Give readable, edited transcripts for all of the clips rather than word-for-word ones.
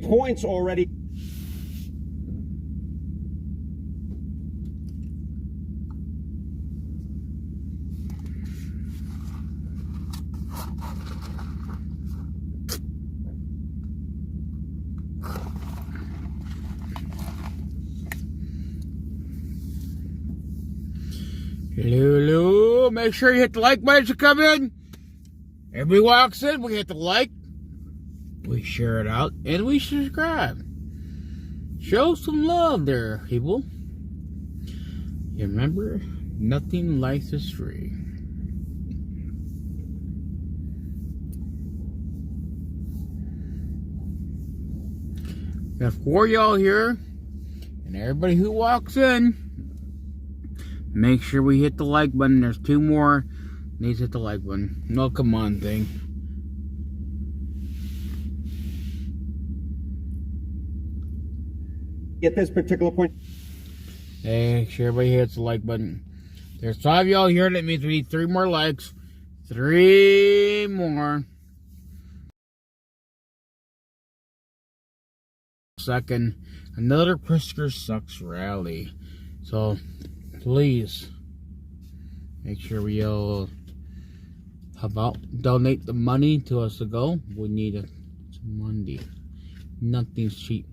points already. Hello, make sure you hit the like button to come in. Everybody walks in, we hit the like, we share it out, and we subscribe. Show some love there, people. You remember, nothing in life is free. We have 4 y'all here, and everybody who walks in, make sure we hit the like button. There's 2 more. Needs to hit the like button. No, come on thing. At this particular point. Hey, sure everybody hits the like button. There's 5 y'all here. That means we need 3 more likes. 3 more. Second, another Pritzker Sucks rally. So, please, make sure we how about donate the money to us to go. We need it. It's Monday. Nothing's cheap.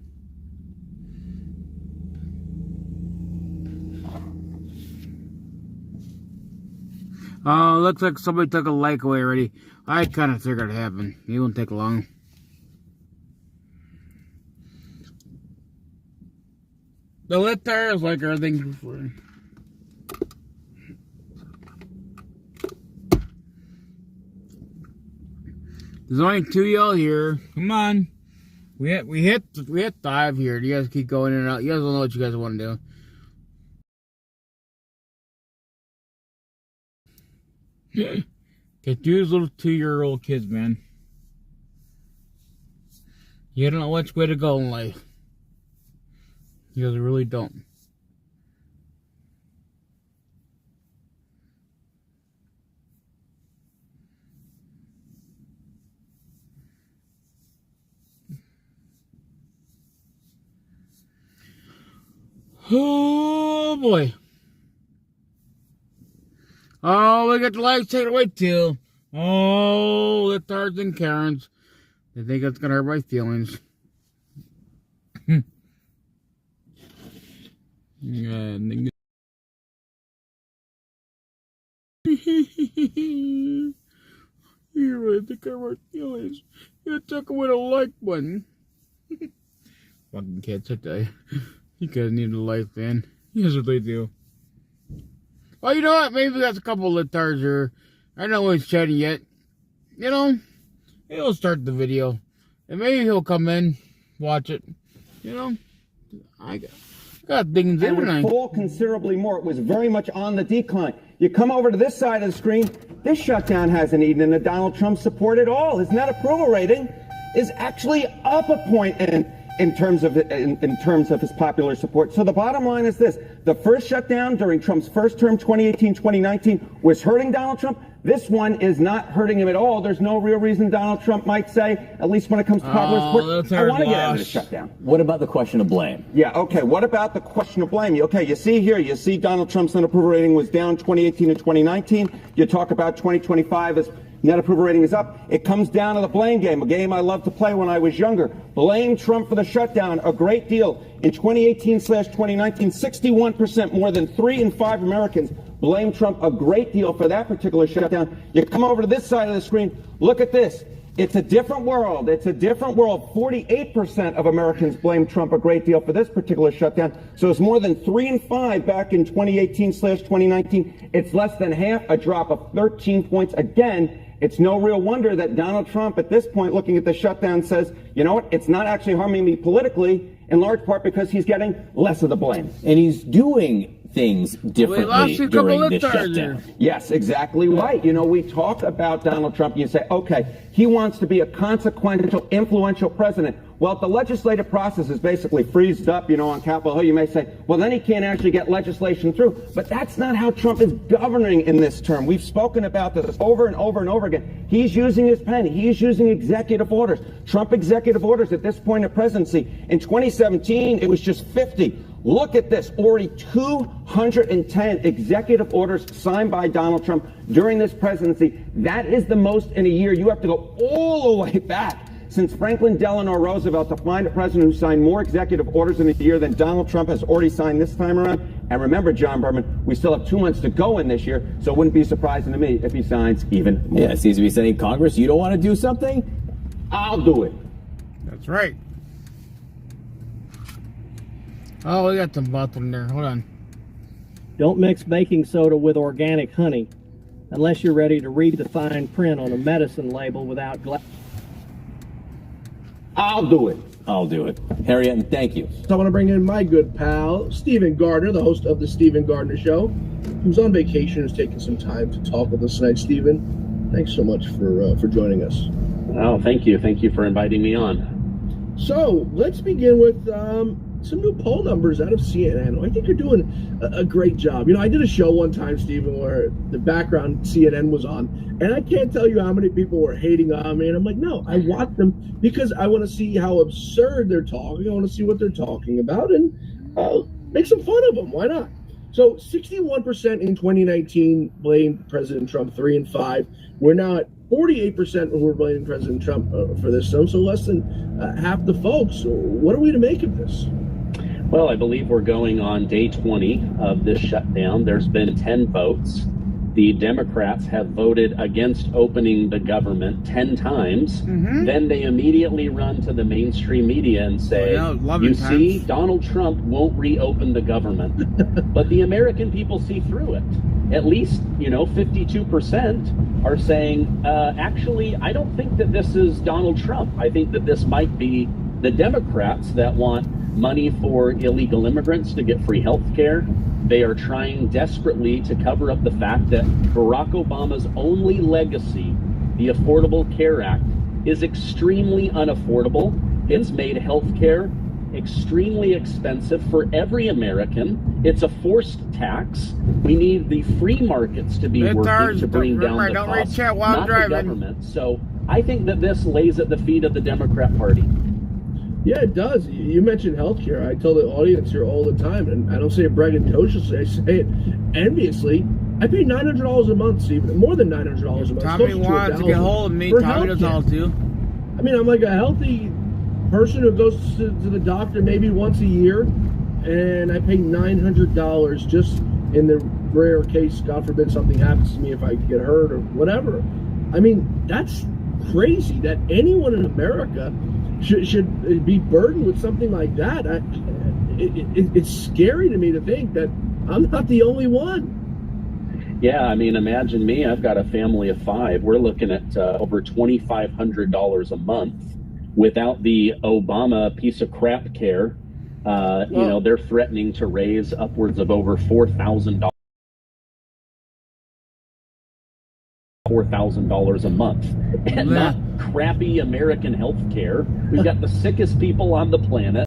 Oh, looks like somebody took a like away already. I kind of figured it happened. It won't take long. The lit tire is like everything before. There's only 2 y'all here. Come on. We hit 5 here. You guys keep going in and out. You guys don't know what you guys want to do. Get these little 2-year-old kids, man. You don't know which way to go in life. You guys really don't. Oh boy. Oh, we got the lights taken away too. Oh, the Tards and Karens. They think it's gonna hurt my feelings. Yeah, nigga. You really think I hurt feelings? You took away the like button. Fucking kids, I tell you. You guys need a life, man. Here's what they do. Oh, you know what? Maybe that's a couple of tires here. I know he's chatting yet. You know, he'll start the video. And maybe he'll come in, watch it. You know, I got things in and would fall considerably more. It was very much on the decline. You come over to this side of the screen, this shutdown hasn't eaten into Donald Trump's support at all. His net approval rating is actually up a point in terms of his popular support. So the bottom line is this: the first shutdown during Trump's first term, 2018-2019, was hurting Donald Trump. This one is not hurting him at all. There's no real reason Donald Trump might say, at least when it comes to popular support, I want to get out of the shutdown. What about the question of blame? Yeah, okay, what about the question of blame? Okay, you see here, you see Donald Trump's net approval rating was down 2018 and 2019. You talk about 2025 as net approval rating is up. It comes down to the blame game, a game I loved to play when I was younger. Blame Trump for the shutdown a great deal. In 2018/2019, 61%, more than 3 in 5 Americans blame Trump a great deal for that particular shutdown. You come over to this side of the screen, look at this. It's a different world. It's a different world. 48% of Americans blame Trump a great deal for this particular shutdown. So it's more than 3 in 5 back in 2018/2019. It's less than half, a drop of 13 points. Again, it's no real wonder that Donald Trump at this point, looking at the shutdown, says, you know what, it's not actually harming me politically, in large part because he's getting less of the blame. And he's doing things differently lost a couple during of this charges. shutdown. Yes, exactly right. You know, we talk about Donald Trump and you say, okay, he wants to be a consequential, influential president. Well, if the legislative process is basically freezed up, you know, on Capitol Hill, you may say, well, then he can't actually get legislation through. But that's not how Trump is governing in this term. We've spoken about this over and over and over again. He's using his pen. He's using executive orders. Trump executive orders at this point of presidency. In 2017, it was just 50. Look at this, already 210 executive orders signed by Donald Trump during this presidency. That is the most in a year. You have to go all the way back since Franklin Delano Roosevelt to find a president who signed more executive orders in a year than Donald Trump has already signed this time around. And remember, John Berman, we still have 2 months to go in this year, so it wouldn't be surprising to me if he signs even more. Yeah, it seems to be saying, Congress, you don't want to do something? I'll do it. That's right. Oh, we got some bottom there. Hold on. Don't mix baking soda with organic honey unless you're ready to read the fine print on a medicine label without I'll do it. I'll do it. Harriet, and thank you. So I want to bring in my good pal, Stephen Gardner, the host of the Stephen Gardner Show, who's on vacation, who's taking some time to talk with us tonight. Stephen, thanks so much for joining us. Oh, thank you. Thank you for inviting me on. So let's begin with some new poll numbers out of CNN. I think you're doing a great job. You know, I did a show one time, Stephen, where the background CNN was on, and I can't tell you how many people were hating on me. And I'm like, no, I watch them because I want to see how absurd they're talking. I want to see what they're talking about and make some fun of them. Why not? So 61% in 2019 blamed President Trump, 3 and 5. We're now at 48% who were blaming President Trump for this. So less than half the folks. What are we to make of this? Well, I believe we're going on day 20 of this shutdown. There's been 10 votes. The Democrats have voted against opening the government 10 times. Then they immediately run to the mainstream media and say, you see, Donald Trump won't reopen the government. But the American people see through it. At least, 52% are saying, actually, I don't think that this is Donald Trump. I think that this might be the Democrats that want money for illegal immigrants to get free health care. They are trying desperately to cover up the fact that Barack Obama's only legacy, the Affordable Care Act, is extremely unaffordable. It's made health care extremely expensive for every American. It's a forced tax. We need the free markets to be working to bring down the cost, not the government. So I think that this lays at the feet of the Democrat Party. Yeah, it does. You mentioned healthcare. I tell the audience here all the time, and I don't say it braggadociously, I say it enviously. I pay $900 a month, Stephen. More than $900 a month. Tommy wants to get hold of me. Tommy does all too. I mean, I'm like a healthy person who goes to the doctor maybe once a year, and I pay $900 just in the rare case, God forbid, something happens to me if I get hurt or whatever. I mean, that's crazy that anyone in America should be burdened with something like that. It's scary to me to think that I'm not the only one. Yeah, I mean, imagine me. I've got a family of 5. We're looking at over $2,500 a month without the Obama piece of crap care. They're threatening to raise upwards of over $4,000 a month, and not crappy American health care. We've got the sickest people on the planet.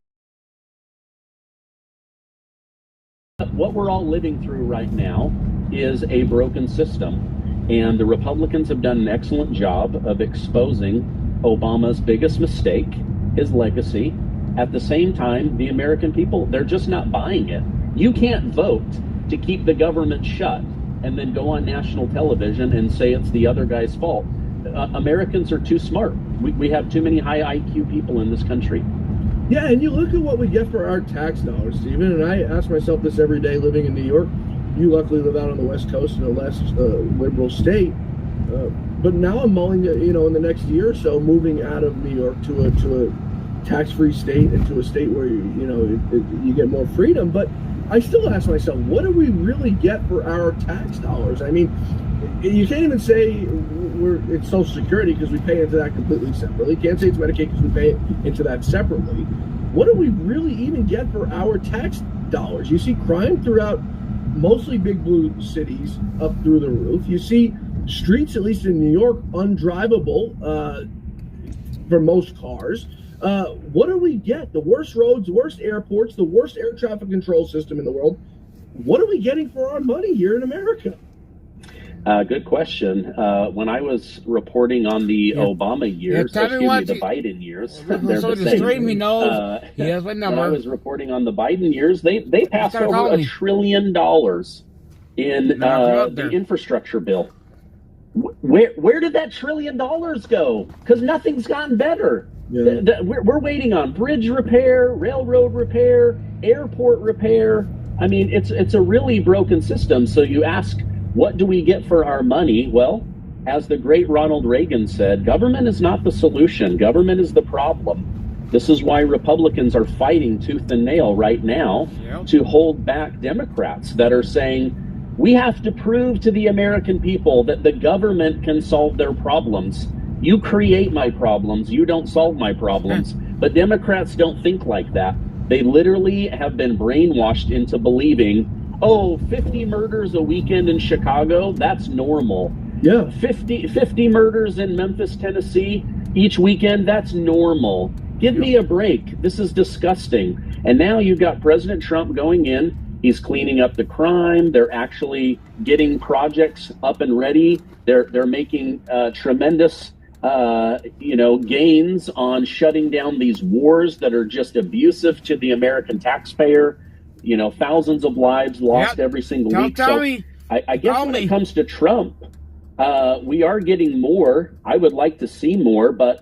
What we're all living through right now is a broken system, and the Republicans have done an excellent job of exposing Obama's biggest mistake, his legacy. At the same time, the American people, they're just not buying it. You can't vote to keep the government shut and then go on national television and say it's the other guy's fault. Americans are too smart. We have too many high IQ people in this country. Yeah, and you look at what we get for our tax dollars, Stephen, and I ask myself this every day living in New York. You luckily live out on the West Coast in a less liberal state. But now I'm mulling, in the next year or so, moving out of New York to a tax-free state and to a state where, you get more freedom. But I still ask myself, what do we really get for our tax dollars? I mean, you can't even say it's Social Security because we pay into that completely separately. You can't say it's Medicaid because we pay into that separately. What do we really even get for our tax dollars? You see crime throughout mostly big blue cities up through the roof. You see streets, at least in New York, undrivable for most cars. What do we get? The worst roads, the worst airports, the worst air traffic control system in the world. What are we getting for our money here in America? Good question. When I was reporting on the Obama years, tell me excuse me, what the you- Biden years, So they're the the same. streaming knows he has my When I number. was reporting on the Biden years, they passed gotta over call $1 me. trillion in out the there. infrastructure bill. Where did that $1 trillion go? Because nothing's gotten better. Yeah. We're waiting on bridge repair, railroad repair, airport repair. I mean, it's a really broken system. So you ask, what do we get for our money? Well, as the great Ronald Reagan said, government is not the solution. Government is the problem. This is why Republicans are fighting tooth and nail right now to hold back Democrats that are saying, we have to prove to the American people that the government can solve their problems. You create my problems. You don't solve my problems. But Democrats don't think like that. They literally have been brainwashed into believing, 50 murders a weekend in Chicago, that's normal. Yeah. 50 murders in Memphis, Tennessee each weekend, that's normal. Give me a break. This is disgusting. And now you've got President Trump going in. He's cleaning up the crime. They're actually getting projects up and ready. They're making tremendous gains on shutting down these wars that are just abusive to the American taxpayer. Thousands of lives lost every single week. Tell me. I guess when it comes to Trump, we are getting more. I would like to see more, but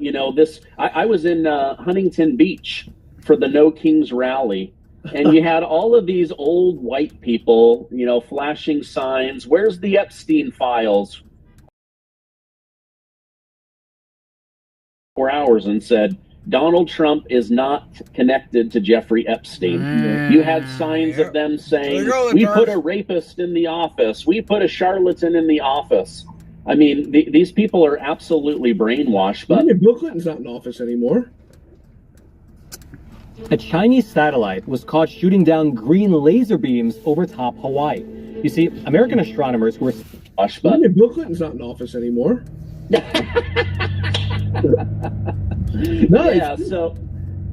I was in Huntington Beach for the No Kings rally, and you had all of these old white people, flashing signs. Where's the Epstein files? 4 hours and said, Donald Trump is not connected to Jeffrey Epstein. You had signs of them saying, we put a rapist in the office. We put a charlatan in the office. I mean, these people are absolutely brainwashed. But Bill Clinton's not in office anymore. A Chinese satellite was caught shooting down green laser beams over top Hawaii. You see, American astronomers were... Bill Clinton's not in office anymore. Nice. That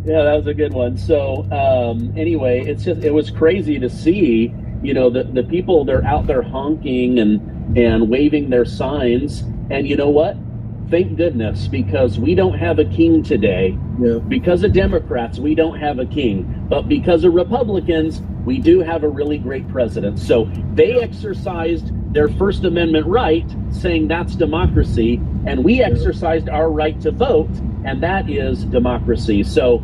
was a good one. So anyway, it was crazy to see, the people, they're out there honking and waving their signs. And you know what? Thank goodness, because we don't have a king today. Yeah. Because of Democrats, we don't have a king. But because of Republicans, we do have a really great president. So they exercised their First Amendment right, saying that's democracy, and we exercised our right to vote, and that is democracy. So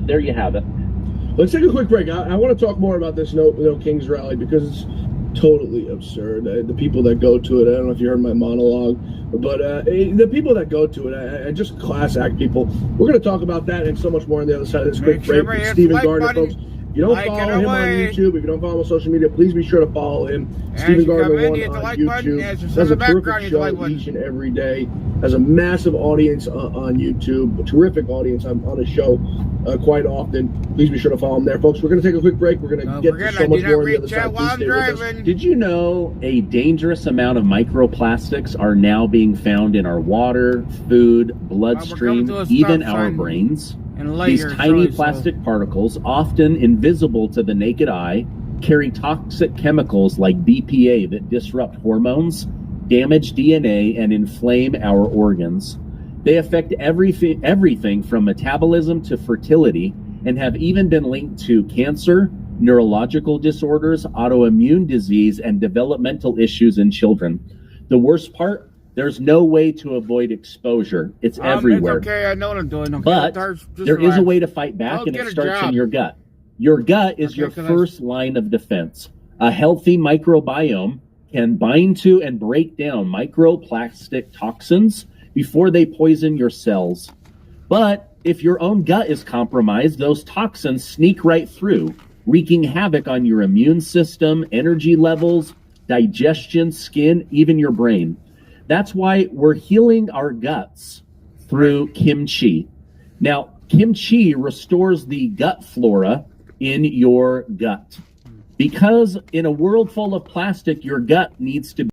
there you have it. Let's take a quick break. I want to talk more about this No Kings rally because it's totally absurd. The people that go to it, I don't know if you heard my monologue, but the people that go to it, just class act people. We're going to talk about that and so much more on the other side of this quick break. With Stephen Gardner, folks. If you don't follow him on YouTube, if you don't follow him on social media, please be sure to follow him. Stephen Gardner on YouTube. Does a terrific show each and every day. Has a massive audience on YouTube, a terrific audience on his show quite often. Please be sure to follow him there, folks. We're going to take a quick break. We're going to get to so much more on the other side. Please stay with us. Did you know a dangerous amount of microplastics are now being found in our water, food, bloodstream, even our brains? These tiny plastic particles, often invisible to the naked eye, carry toxic chemicals like BPA that disrupt hormones, damage DNA, and inflame our organs. They affect everything from metabolism to fertility, and have even been linked to cancer, neurological disorders, autoimmune disease, and developmental issues in children. The worst part? There's no way to avoid exposure. It's everywhere. It's okay, I know what I'm doing. But there is a way to fight back, and it starts in your gut. Your gut is your first line of defense. A healthy microbiome can bind to and break down microplastic toxins before they poison your cells. But if your own gut is compromised, those toxins sneak right through, wreaking havoc on your immune system, energy levels, digestion, skin, even your brain. That's why we're healing our guts through kimchi. Now, kimchi restores the gut flora in your gut. Because in a world full of plastic, your gut needs to be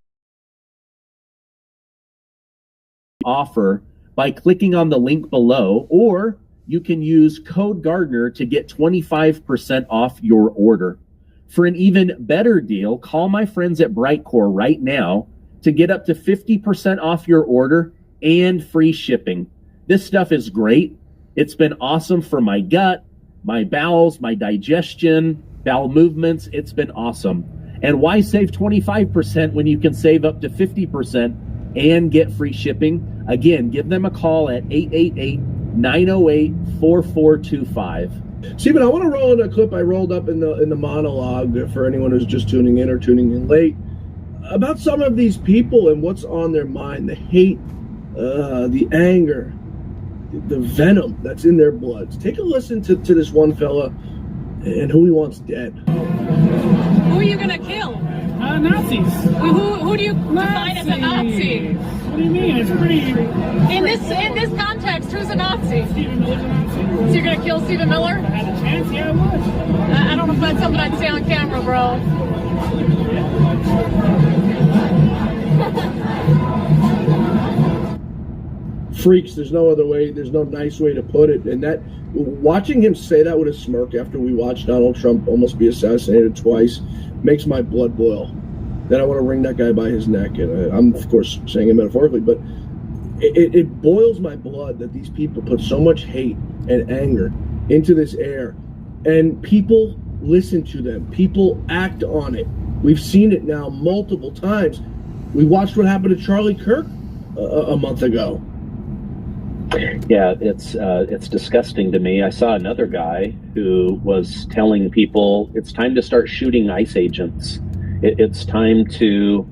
offer by clicking on the link below, or you can use code Gardner to get 25% off your order. For an even better deal, call my friends at Brightcore right now to get up to 50% off your order and free shipping. This stuff is great. It's been awesome for my gut, my bowels, my digestion, bowel movements. It's been awesome. And why save 25% when you can save up to 50% and get free shipping? Again, give them a call at 888-908-4425. Stephen, I want to roll in a clip I rolled up in the monologue for anyone who's just tuning in or tuning in late about some of these people and what's on their mind, the hate, the anger, the venom that's in their bloods. Take a listen to this one fella and who he wants dead. Who are you going to kill? Nazis. Who do you define as a Nazi? What do you mean? It's pretty. In this context, who's a Nazi? Stephen Miller's a Nazi. So you're going to kill Stephen Miller? If I had a chance, yeah, I would. I don't know if that's something I'd say on camera, bro. Freaks, there's no other way, there's no nice way to put it. And that, watching him say that with a smirk after we watched Donald Trump almost be assassinated twice makes my blood boil. Then I want to wring that guy by his neck. And I'm, of course, saying it metaphorically, but it boils my blood that these people put so much hate and anger into this air. And people listen to them. People act on it. We've seen it now multiple times. We watched what happened to Charlie Kirk a month ago. Yeah, it's disgusting to me. I saw another guy who was telling people it's time to start shooting ICE agents. It's time to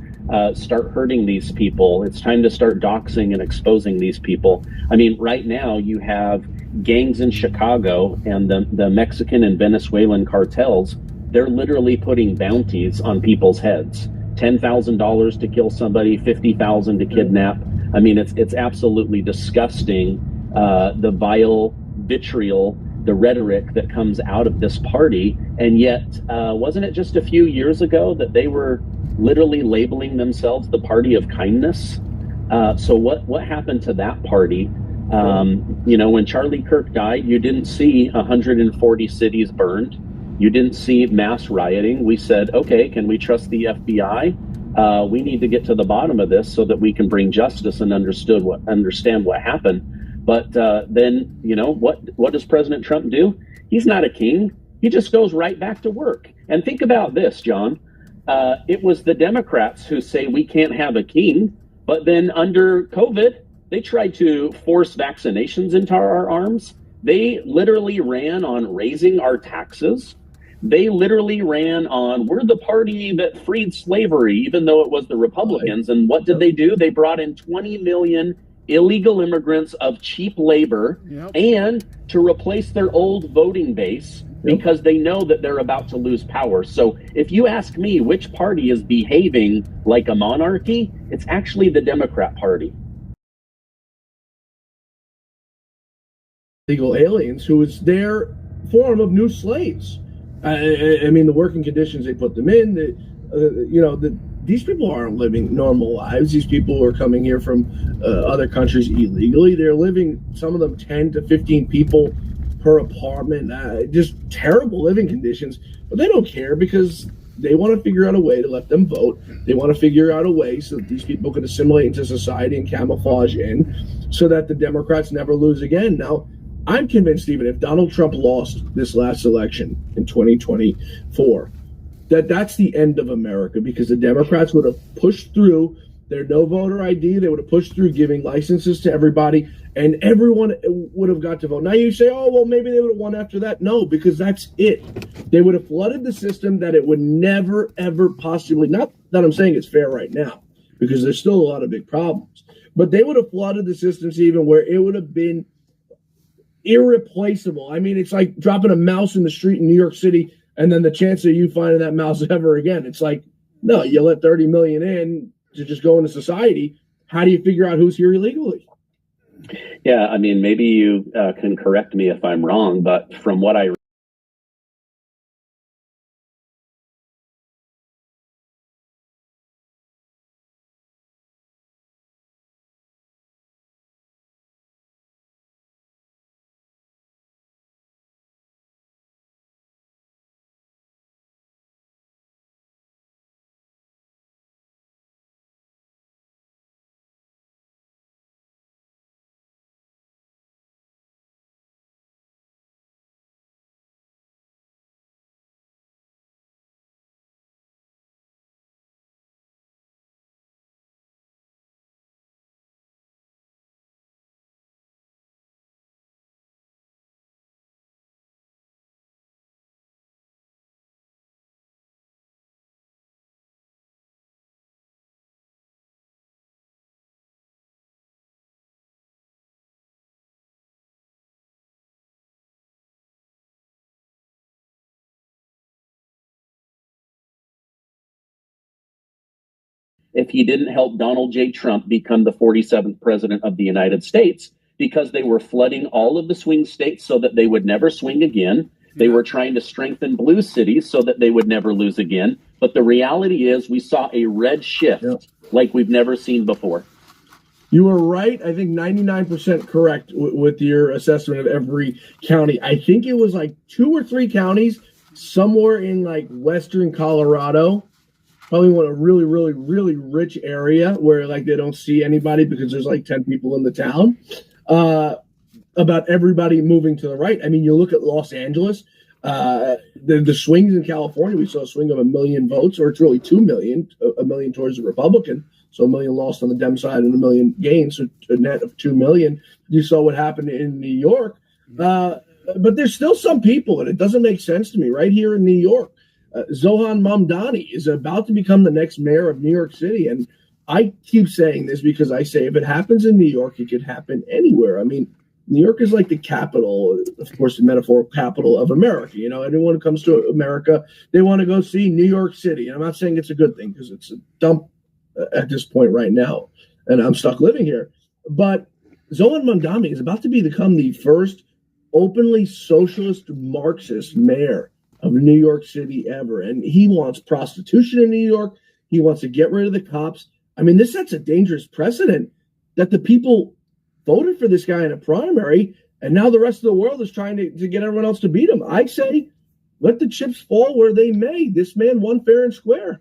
start hurting these people. It's time to start doxing and exposing these people. I mean, right now you have gangs in Chicago and the Mexican and Venezuelan cartels. They're literally putting bounties on people's heads. $10,000 to kill somebody, $50,000 to kidnap. I mean, it's absolutely disgusting, the vile vitriol, the rhetoric that comes out of this party. And yet, wasn't it just a few years ago that they were literally labeling themselves the party of kindness? So what happened to that party? When Charlie Kirk died, you didn't see 140 cities burned. You didn't see mass rioting. We said, okay, can we trust the FBI? We need to get to the bottom of this so that we can bring justice and understand what happened. But then, what does President Trump do? He's not a king. He just goes right back to work. And think about this, John. It was the Democrats who say we can't have a king. But then under COVID, they tried to force vaccinations into our arms. They literally ran on raising our taxes. They literally ran on, we're the party that freed slavery, even though it was the Republicans. And what did they do? They brought in 20 million illegal immigrants of cheap labor and to replace their old voting base because they know that they're about to lose power. So if you ask me which party is behaving like a monarchy, it's actually the Democrat Party. Legal aliens, who is their form of new slaves. I mean, the working conditions they put them in, these people aren't living normal lives. These people are coming here from other countries illegally. They're living, some of them 10 to 15 people per apartment, just terrible living conditions. But they don't care because they want to figure out a way to let them vote. They want to figure out a way so that these people can assimilate into society and camouflage in so that the Democrats never lose again. Now, I'm convinced, Stephen, if Donald Trump lost this last election in 2024, that's the end of America, because the Democrats would have pushed through their no voter ID. They would have pushed through giving licenses to everybody, and everyone would have got to vote. Now you say, oh, well, maybe they would have won after that. No, because that's it. They would have flooded the system that it would never, ever possibly, not that I'm saying it's fair right now, because there's still a lot of big problems, but they would have flooded the system, Stephen, where it would have been irreplaceable. I mean, it's like dropping a mouse in the street in New York City and then the chance of you finding that mouse ever again. It's like, no, you let 30 million in to just go into society. How do you figure out who's here illegally? Yeah, I mean, maybe you can correct me if I'm wrong, but from what I if he didn't help Donald J. Trump become the 47th president of the United States, because they were flooding all of the swing states so that they would never swing again. They were trying to strengthen blue cities so that they would never lose again. But the reality is we saw a red shift like we've never seen before. You were right. I think 99% correct with your assessment of every county. I think it was like 2 or 3 counties somewhere in like western Colorado, probably a really, really, really rich area where like they don't see anybody because there's like 10 people in the town, about everybody moving to the right. I mean, you look at Los Angeles, the swings in California, we saw a swing of 1 million votes, or it's really 2 million, 1 million towards the Republican. So 1 million lost on the Dem side and 1 million gained, so a net of 2 million. You saw what happened in New York. But there's still some people, and it doesn't make sense to me, right here in New York. Zohan Mamdani is about to become the next mayor of New York City. And I keep saying this because I say if it happens in New York, it could happen anywhere. I mean, New York is like the capital, of course, the metaphorical capital of America. You know, anyone who comes to America, they want to go see New York City. And I'm not saying it's a good thing because it's a dump at this point right now. And I'm stuck living here. But Zohan Mamdani is about to become the first openly socialist Marxist mayor of New York City ever. And he wants prostitution in New York. He wants to get rid of the cops. I mean, this sets a dangerous precedent that the people voted for this guy in a primary, and now the rest of the world is trying to get everyone else to beat him. I say, let the chips fall where they may. This man won fair and square.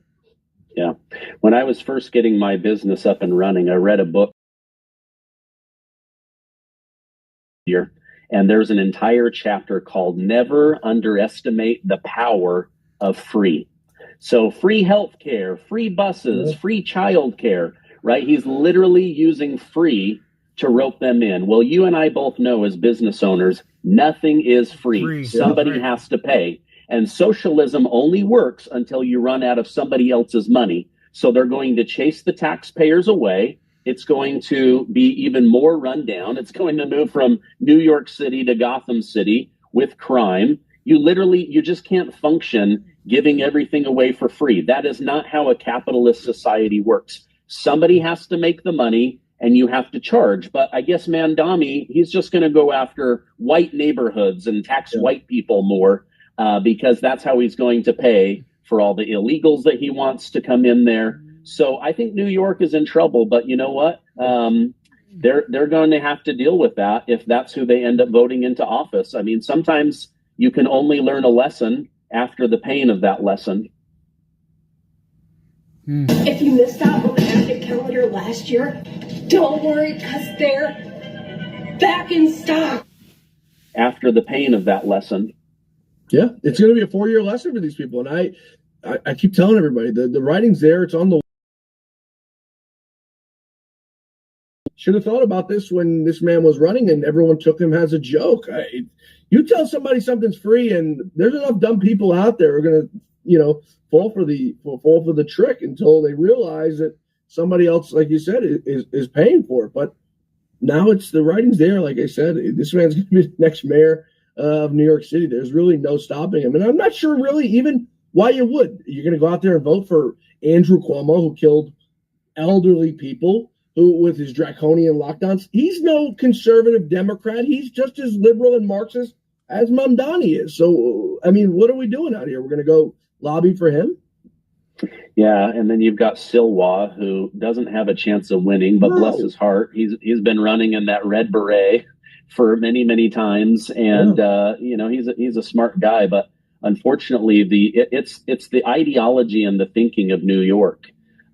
Yeah. When I was first getting my business up and running, I read a book here, and there's an entire chapter called Never Underestimate the Power of Free. So free healthcare, free buses, free childcare, right? He's literally using free to rope them in. Well, you and I both know as business owners, nothing is free. Somebody has to pay. And socialism only works until you run out of somebody else's money. So they're going to chase the taxpayers away. It's going to be even more rundown. It's going to move from New York City to Gotham City with crime. You just can't function giving everything away for free. That is not how a capitalist society works. Somebody has to make the money and you have to charge. But I guess Mamdani, he's just going to go after white neighborhoods and tax white people more because that's how he's going to pay for all the illegals that he wants to come in there. So I think New York is in trouble, but you know what? They're going to have to deal with that if that's who they end up voting into office. I mean, sometimes you can only learn a lesson after the pain of that lesson. If you missed out on the active calendar last year, don't worry, because they're back in stock. After the pain of that lesson. Yeah, it's going to be a 4-year lesson for these people. And I keep telling everybody, the writing's there. It's on the. Should have thought about this when this man was running and everyone took him as a joke. You tell somebody something's free, and there's enough dumb people out there who are going to, fall for the trick until they realize that somebody else, like you said, is paying for it. But now the writing's there. Like I said, this man's going to be the next mayor of New York City. There's really no stopping him. And I'm not sure really even why you would. You're going to go out there and vote for Andrew Cuomo, who killed elderly people, who with his draconian lockdowns. He's no conservative Democrat. He's just as liberal and Marxist as Mamdani is. So, I mean, what are we doing out here? We're going to go lobby for him? Yeah, and then you've got Silwa, who doesn't have a chance of winning, but bless his heart, he's been running in that red beret for many, many times, and he's a smart guy. But unfortunately, it's the ideology and the thinking of New York.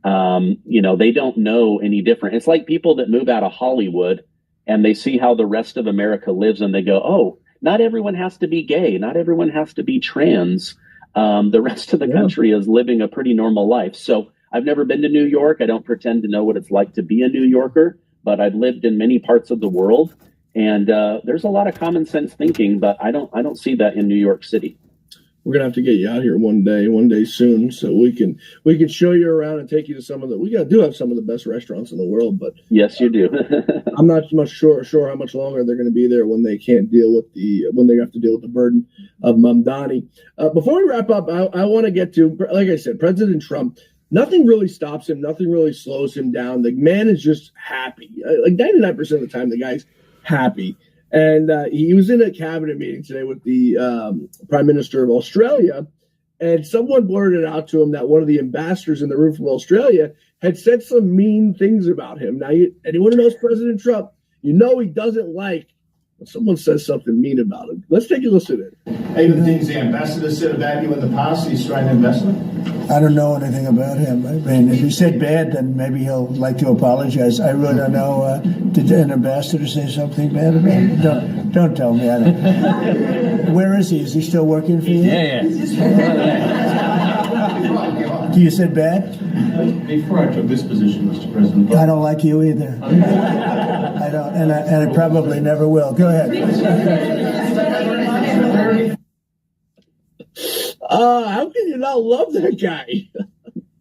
They don't know any different. It's like people that move out of Hollywood and they see how the rest of America lives, and they go, "Oh, not everyone has to be gay. Not everyone has to be trans." The rest of the country is living a pretty normal life. So I've never been to New York. I don't pretend to know what it's like to be a New Yorker, but I've lived in many parts of the world, and there's a lot of common sense thinking, but I don't see that in New York City. We're gonna have to get you out here one day soon, so we can show you around and take you to some of we do have some of the best restaurants in the world, but yes, you do. I'm not much sure how much longer they're going to be there when they can't deal with when they have to deal with the burden of Mamdani. Before we wrap up, I want to get to, like I said, President Trump. nothing really stops him. Nothing really slows him down. The man is just happy. Like 99% of the time, the guy's happy. And he was in a cabinet meeting today with the Prime Minister of Australia, and someone blurted out to him that one of the ambassadors in the room from Australia had said some mean things about him. Now, anyone who knows President Trump, he doesn't like when someone says something mean about him. Let's take a listen to it. Hey, the things the ambassador said about you in the past, he's trying to investment? I don't know anything about him. I mean, if he said bad, then maybe he'll like to apologize. I really don't know. Did an ambassador say something bad about him? Don't tell me. I don't. Where is he? Is he still working for you? Yeah. You said bad? Before I took this position, Mr. President. I don't like you either. I don't, and I probably never will. Go ahead. How can you not love that guy?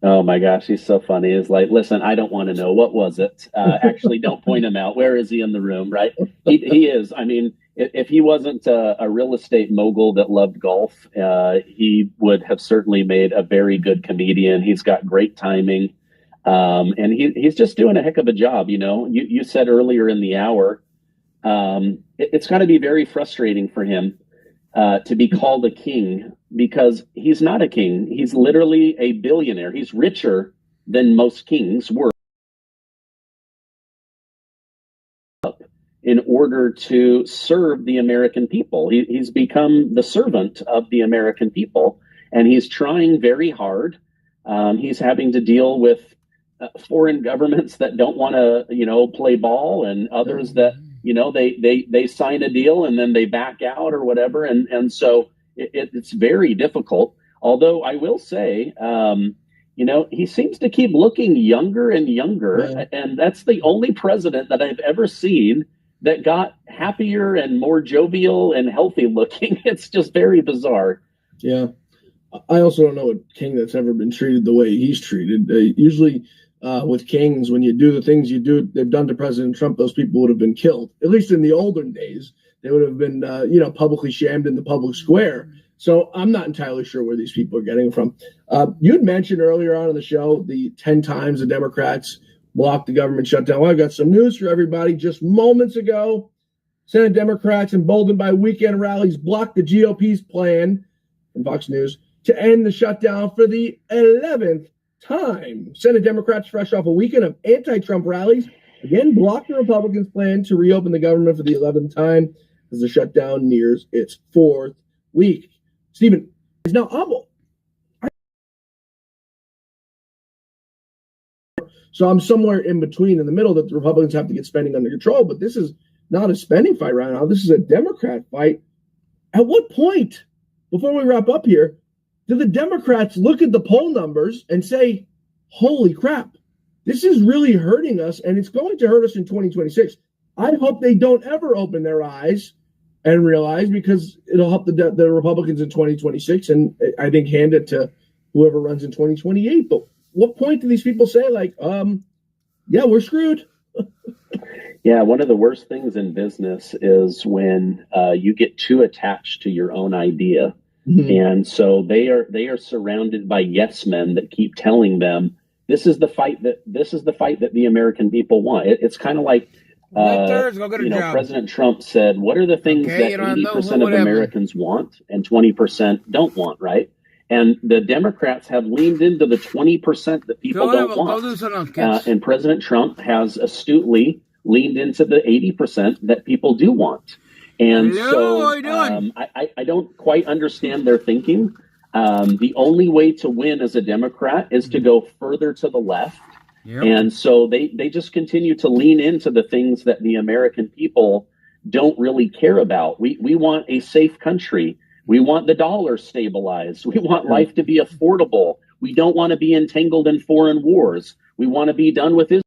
Oh my gosh, he's so funny. He's like, listen, I don't want to know. What was it? Actually, don't point him out. Where is he in the room, right? He is. I mean, if he wasn't a real estate mogul that loved golf, he would have certainly made a very good comedian. He's got great timing. And he's just doing a heck of a job. You said earlier in the hour, it's got to be very frustrating for him to be called a king, because he's not a king. He's literally a billionaire. He's richer than most kings were in order to serve the American people. He's become the servant of the American people, and he's trying very hard. He's having to deal with foreign governments that don't want to, play ball, and others that, they sign a deal and then they back out or whatever. And so it's very difficult. Although I will say, he seems to keep looking younger and younger. Yeah. And that's the only president that I've ever seen that got happier and more jovial and healthy looking. It's just very bizarre. Yeah. I also don't know a king that's ever been treated the way he's treated. Usually with kings, when you do the things they've done to President Trump, those people would have been killed. At least in the olden days, they would have been, publicly shamed in the public square. So I'm not entirely sure where these people are getting it from. You'd mentioned earlier on in the show the 10 times the Democrats blocked the government shutdown. Well, I've got some news for everybody. Just moments ago, Senate Democrats, emboldened by weekend rallies, blocked the GOP's plan, from Fox News, to end the shutdown for the 11th time. Senate Democrats, fresh off a weekend of anti-Trump rallies, again blocked the Republicans' plan to reopen the government for the 11th time as the shutdown nears its 4th week. Stephen, is now humble. So I'm somewhere in between, in the middle, that the Republicans have to get spending under control. But this is not a spending fight right now. This is a Democrat fight. At what point, before we wrap up here, do the Democrats look at the poll numbers and say, holy crap, this is really hurting us, and it's going to hurt us in 2026? I hope they don't ever open their eyes and realize, because it'll help the Republicans in 2026, and I think hand it to whoever runs in 2028. But what point do these people say, like, yeah, we're screwed? Yeah, one of the worst things in business is when you get too attached to your own idea. Mm-hmm. And so they are surrounded by yes men that keep telling them this is the fight that the American people want. It's kind of like President Trump said, what are the things that 80% of Americans want and 20% don't want, right? And the Democrats have leaned into the 20% that people don't want. And President Trump has astutely leaned into the 80% that people do want. And I don't quite understand their thinking. The only way to win as a Democrat is to go further to the left. Yep. And so they just continue to lean into the things that the American people don't really care about. We want a safe country. We want the dollar stabilized. We want life to be affordable. We don't want to be entangled in foreign wars. We want to be done with this.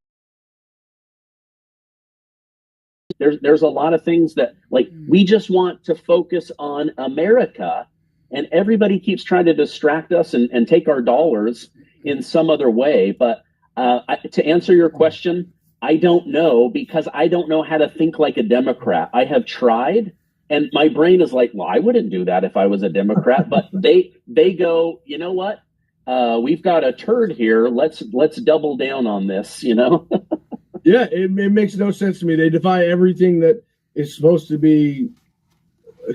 There's a lot of things that, like, we just want to focus on America, and everybody keeps trying to distract us and take our dollars in some other way. But to answer your question, I don't know, because I don't know how to think like a Democrat. I have tried, and my brain is like, well, I wouldn't do that if I was a Democrat. But they go, you know what? we've got a turd here. Let's double down on this, you know? Yeah, it makes no sense to me. They defy everything that is supposed to be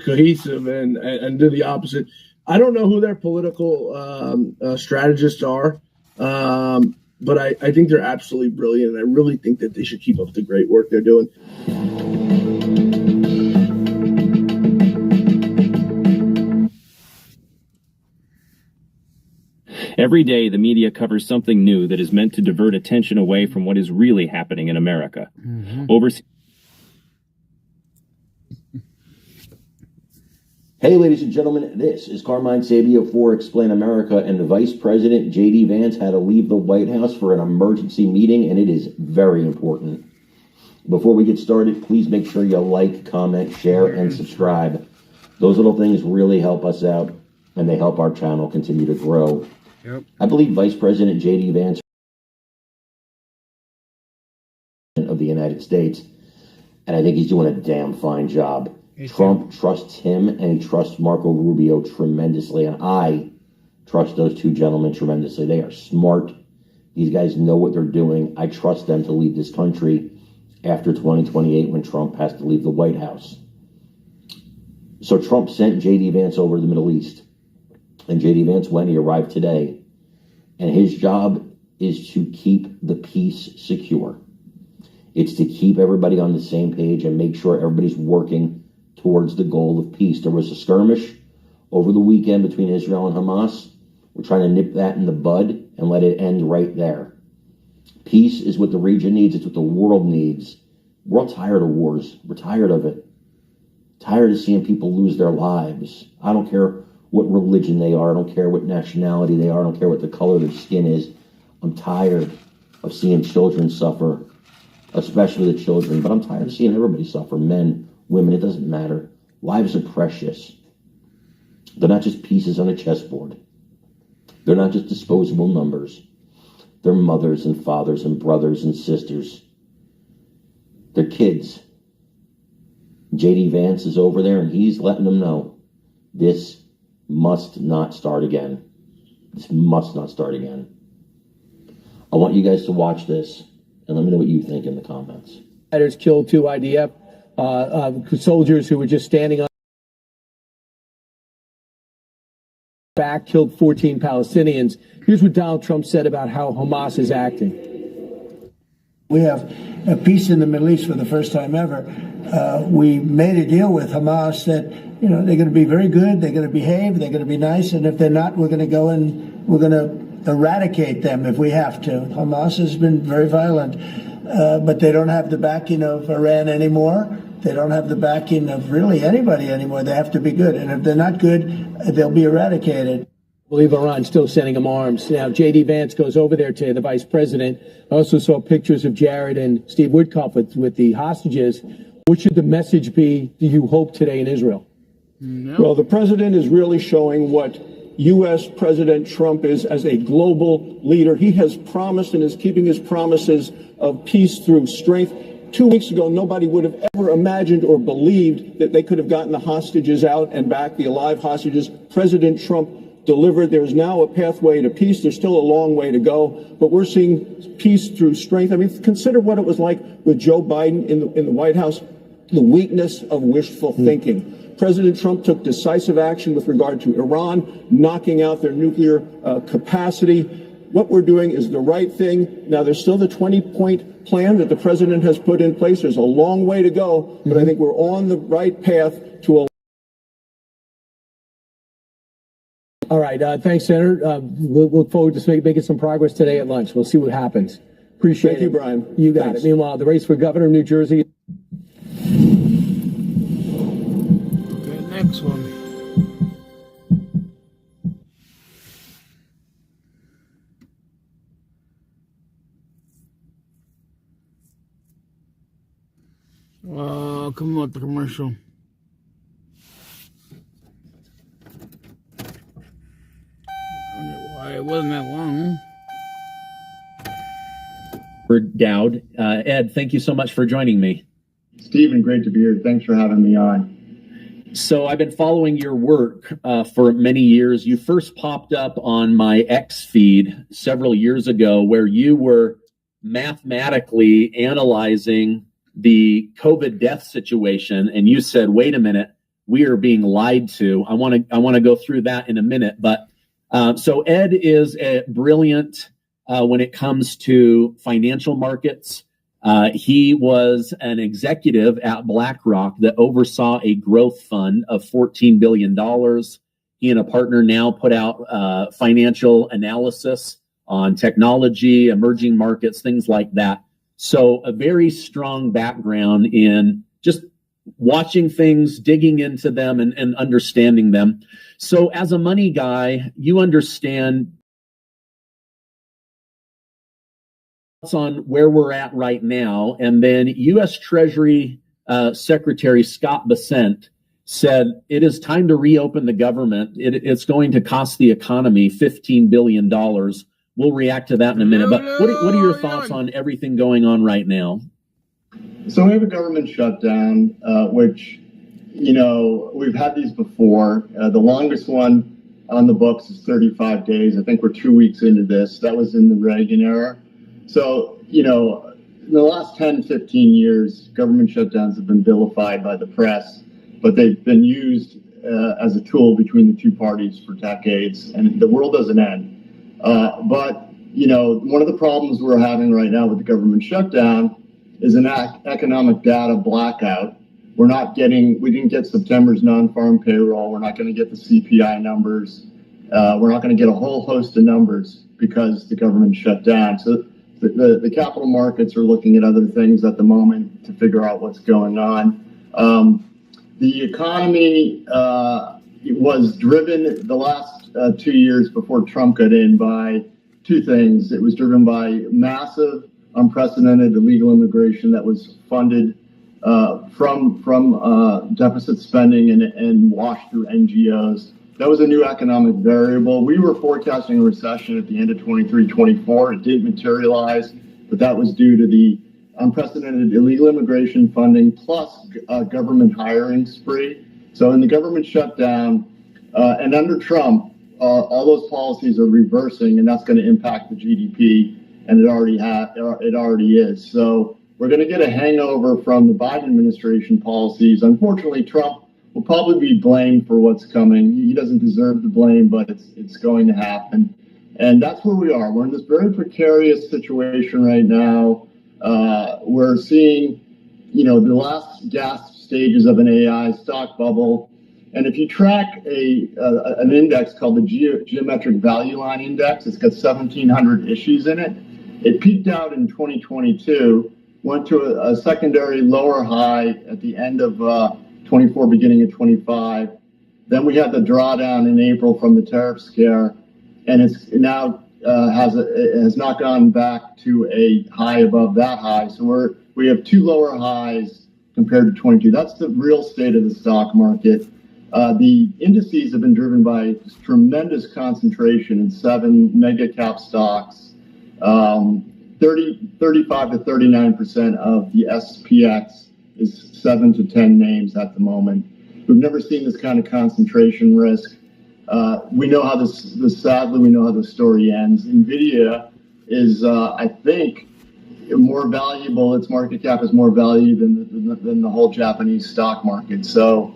cohesive and do the opposite. I don't know who their political strategists are, but I think they're absolutely brilliant, and I really think that they should keep up the great work they're doing. Every day, the media covers something new that is meant to divert attention away from what is really happening in America. Hey, ladies and gentlemen, this is Carmine Sabia for Explain America, and the Vice President, J.D. Vance, had to leave the White House for an emergency meeting, and it is very important. Before we get started, please make sure you like, comment, share, and subscribe. Those little things really help us out, and they help our channel continue to grow. Yep. I believe Vice President J.D. Vance of the United States, and I think he's doing a damn fine job. Trump trusts him, and he trusts Marco Rubio tremendously, and I trust those two gentlemen tremendously. They are smart. These guys know what they're doing. I trust them to lead this country after 2028 when Trump has to leave the White House. So Trump sent J.D. Vance over to the Middle East, and J.D. Vance went. He arrived today, and his job is to keep the peace secure. It's to keep everybody on the same page and make sure everybody's working towards the goal of peace. There was a skirmish over the weekend between Israel and Hamas. We're trying to nip that in the bud and let it end right there. Peace is what the region needs. It's what the world needs. We're all tired of wars. We're tired of it. Tired of seeing people lose their lives. I don't care what religion they are. I don't care what nationality they are. I don't care what the color of their skin is. I'm tired of seeing children suffer, especially the children. But I'm tired of seeing everybody suffer, men, women, it doesn't matter. Lives are precious. They're not just pieces on a chessboard. They're not just disposable numbers. They're mothers and fathers and brothers and sisters. They're kids. J.D. Vance is over there, and he's letting them know this must not start again. This must not start again. I want you guys to watch this, and let me know what you think in the comments. Fighters killed 2 IDF soldiers who were just standing on back, killed 14 Palestinians. Here's what Donald Trump said about how Hamas is acting. We have a peace in the Middle East for the first time ever. We made a deal with Hamas that, you know, they're going to be very good, they're going to behave, they're going to be nice, and if they're not, we're going to go and we're going to eradicate them if we have to. Hamas has been very violent, but they don't have the backing of Iran anymore. They don't have the backing of really anybody anymore. They have to be good, and if they're not good, they'll be eradicated. I believe Iran's still sending them arms. Now, J.D. Vance goes over there today, the vice president. I also saw pictures of Jared and Steve Woodcock with the hostages. What should the message be, do you hope, today in Israel? No. Well, the president is really showing what U.S. President Trump is as a global leader. He has promised and is keeping his promises of peace through strength. 2 weeks ago, nobody would have ever imagined or believed that they could have gotten the hostages out and back, the alive hostages. President Trump delivered. There's now a pathway to peace. There's still a long way to go, but we're seeing peace through strength. I mean, consider what it was like with Joe Biden in the White House, the weakness of wishful thinking. President Trump took decisive action with regard to Iran, knocking out their nuclear capacity. What we're doing is the right thing. Now, there's still the 20-point plan that the president has put in place. There's a long way to go, but I think we're on the right path to a... All right. Thanks, Senator. We'll look forward to making some progress today at lunch. We'll see what happens. Appreciate it. Thank you, Brian. You got Thanks. it. Meanwhile, the race for governor of New Jersey. Okay, next one. Come on with the commercial. It wasn't that long. Dowd. Ed, thank you so much for joining me. Stephen, great to be here. Thanks for having me on. So I've been following your work for many years. You first popped up on my X feed several years ago where you were mathematically analyzing the COVID death situation, and you said, wait a minute, we are being lied to. I want to go through that in a minute. But so Ed is brilliant when it comes to financial markets. He was an executive at BlackRock that oversaw a growth fund of $14 billion. He and a partner now put out financial analysis on technology, emerging markets, things like that. So a very strong background in just watching things, digging into them, and understanding them. So as a money guy, you understand on where we're at right now. And then U.S. Treasury Secretary Scott Bessent said it is time to reopen the government. It's going to cost the economy $15 billion. We'll react to that in a minute. But what are your thoughts on everything going on right now? So we have a government shutdown, which, we've had these before. The longest one on the books is 35 days. I think we're 2 weeks into this. That was in the Reagan era. So, in the last 10, 15 years, government shutdowns have been vilified by the press, but they've been used as a tool between the two parties for decades, and the world doesn't end. But one of the problems we're having right now with the government shutdown is an economic data blackout. We didn't get September's non-farm payroll. We're not going to get the CPI numbers. We're not going to get a whole host of numbers because the government shut down. So the capital markets are looking at other things at the moment to figure out what's going on. The economy was driven the last 2 years before Trump got in by two things. It was driven by massive, unprecedented illegal immigration that was funded from deficit spending and washed through NGOs. That was a new economic variable. We were forecasting a recession at the end of 23-24. It didn't materialize, but that was due to the unprecedented illegal immigration funding plus government hiring spree. So in the government shutdown and under Trump, all those policies are reversing, and that's going to impact the GDP, and it already is. So we're going to get a hangover from the Biden administration policies. Unfortunately, Trump will probably be blamed for what's coming. He doesn't deserve the blame, but it's going to happen. And that's where we are. We're in this very precarious situation right now. We're seeing, the last gasp stages of an AI stock bubble. And if you track an index called the Geometric Value Line Index, it's got 1,700 issues in it. It peaked out in 2022, went to a secondary lower high at the end of 24, beginning of 25. Then we had the drawdown in April from the tariff scare, and it's now has not gone back to a high above that high. So we have two lower highs compared to 22. That's the real state of the stock market. The indices have been driven by tremendous concentration in 7 mega cap stocks. 35 to 39% of the SPX is 7 to 10 names at the moment. We've never seen this kind of concentration risk. We know how sadly, we know how the story ends. NVIDIA is, I think, more valuable. Its market cap is more value than the whole Japanese stock market. So,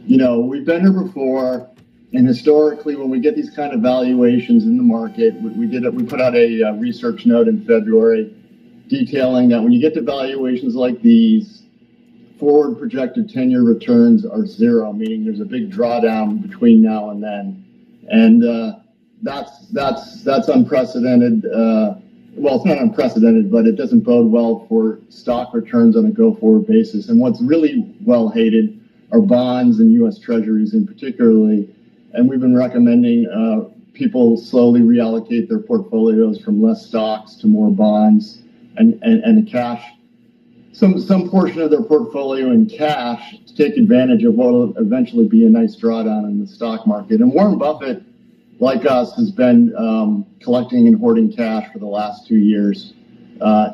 we've been here before, and historically, when we get these kind of valuations in the market, we put out a research note in February detailing that when you get to valuations like these, forward projected 10-year returns are zero, meaning there's a big drawdown between now and then, and that's unprecedented. Well, it's not unprecedented, but it doesn't bode well for stock returns on a go-forward basis. And what's really well hated are bonds and U.S. Treasuries in particularly. And we've been recommending people slowly reallocate their portfolios from less stocks to more bonds and cash, some portion of their portfolio in cash to take advantage of what will eventually be a nice drawdown in the stock market. And Warren Buffett, like us, has been collecting and hoarding cash for the last 2 years.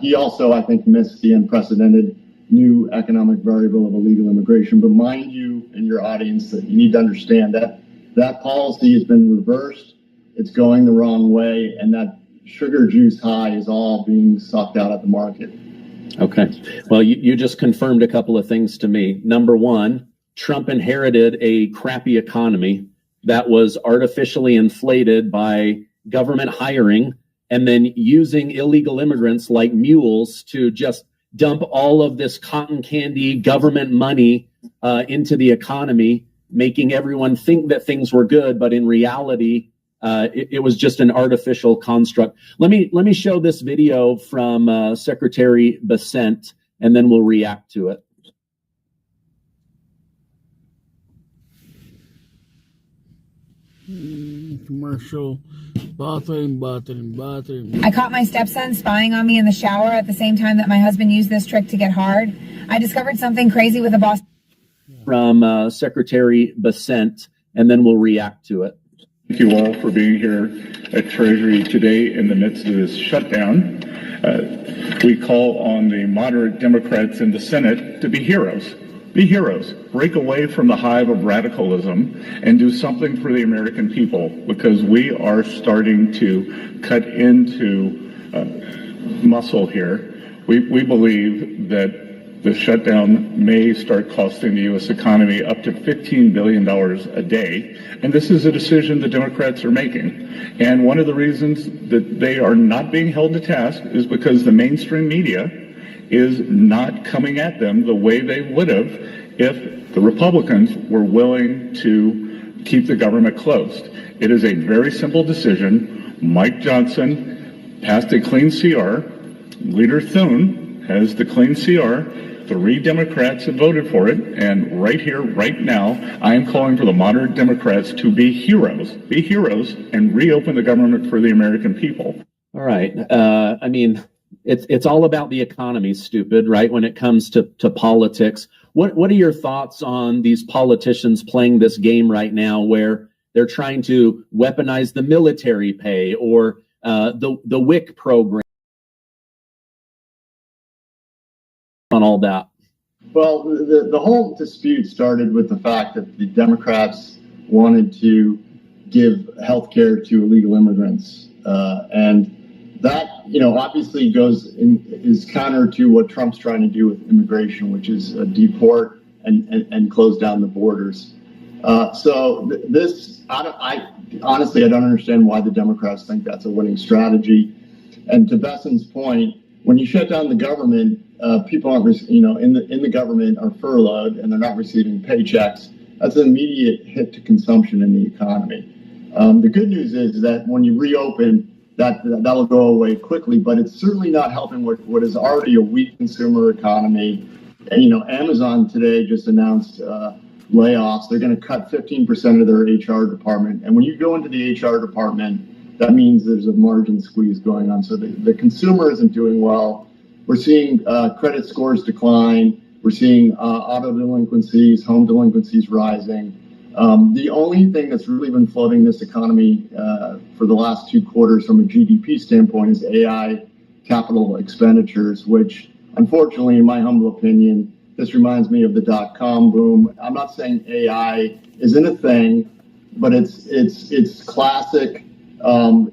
He also, I think, missed the unprecedented new economic variable of illegal immigration. But mind you and your audience that you need to understand that that policy has been reversed. It's going the wrong way, and that sugar juice high is all being sucked out of the market. Okay. Well, you just confirmed a couple of things to me. Number one, Trump inherited a crappy economy that was artificially inflated by government hiring and then using illegal immigrants like mules to just dump all of this cotton candy government money into the economy, making everyone think that things were good, but in reality, it was just an artificial construct. Let me show this video from Secretary Bessent, and then we'll react to it. Commercial bathroom. I caught my stepson spying on me in the shower at the same time that my husband used this trick to get hard. I discovered something crazy with a boss. From Secretary Bessent, and then we'll react to it. Thank you all for being here at Treasury today in the midst of this shutdown. We call on the moderate Democrats in the Senate to be heroes. Be heroes. Break away from the hive of radicalism and do something for the American people, because we are starting to cut into muscle here. We believe that the shutdown may start costing the U.S. economy up to $15 billion a day. And this is a decision the Democrats are making. And one of the reasons that they are not being held to task is because the mainstream media is not coming at them the way they would have if the Republicans were willing to keep the government closed. It is a very simple decision. Mike Johnson passed a clean CR. Leader Thune has the clean CR. 3 Democrats have voted for it, and right here, right now, I am calling for the moderate Democrats to be heroes, and reopen the government for the American people. All right. I mean, it's all about the economy, stupid, right? When it comes to politics, what are your thoughts on these politicians playing this game right now, where they're trying to weaponize the military pay or the WIC program? On all that? Well, the whole dispute started with the fact that the Democrats wanted to give health care to illegal immigrants. And that, obviously is counter to what Trump's trying to do with immigration, which is deport and close down the borders. Honestly, I don't understand why the Democrats think that's a winning strategy. And to Besson's point, when you shut down the government, people aren't, in the government are furloughed and they're not receiving paychecks. That's an immediate hit to consumption in the economy. The good news is that when you reopen, that'll go away quickly, but it's certainly not helping what is already a weak consumer economy. And, Amazon today just announced layoffs. They're going to cut 15% of their HR department. And when you go into the HR department, that means there's a margin squeeze going on. So the consumer isn't doing well. We're seeing credit scores decline. We're seeing auto delinquencies, home delinquencies rising. The only thing that's really been floating this economy for the last 2 quarters from a GDP standpoint is AI capital expenditures, which unfortunately, in my humble opinion, this reminds me of the .com boom. I'm not saying AI isn't a thing, but it's classic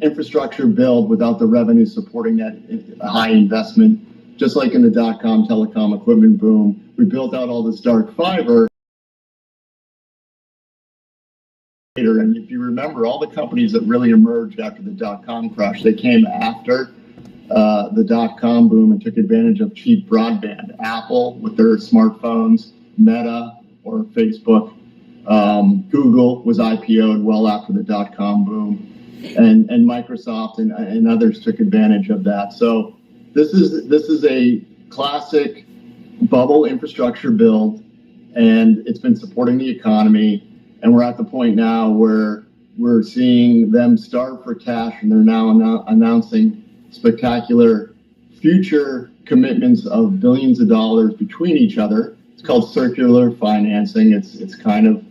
infrastructure build without the revenue supporting that high investment. Just like in the .com telecom equipment boom, we built out all this dark fiber. And if you remember, all the companies that really emerged after the .com crash, they came after the .com boom and took advantage of cheap broadband. Apple with their smartphones, Meta or Facebook, Google was IPO'd well after the .com boom, and Microsoft and others took advantage of that. So this is a classic bubble infrastructure build, and it's been supporting the economy. And we're at the point now where we're seeing them starve for cash, and they're now announcing spectacular future commitments of billions of dollars between each other. It's called circular financing. It's kind of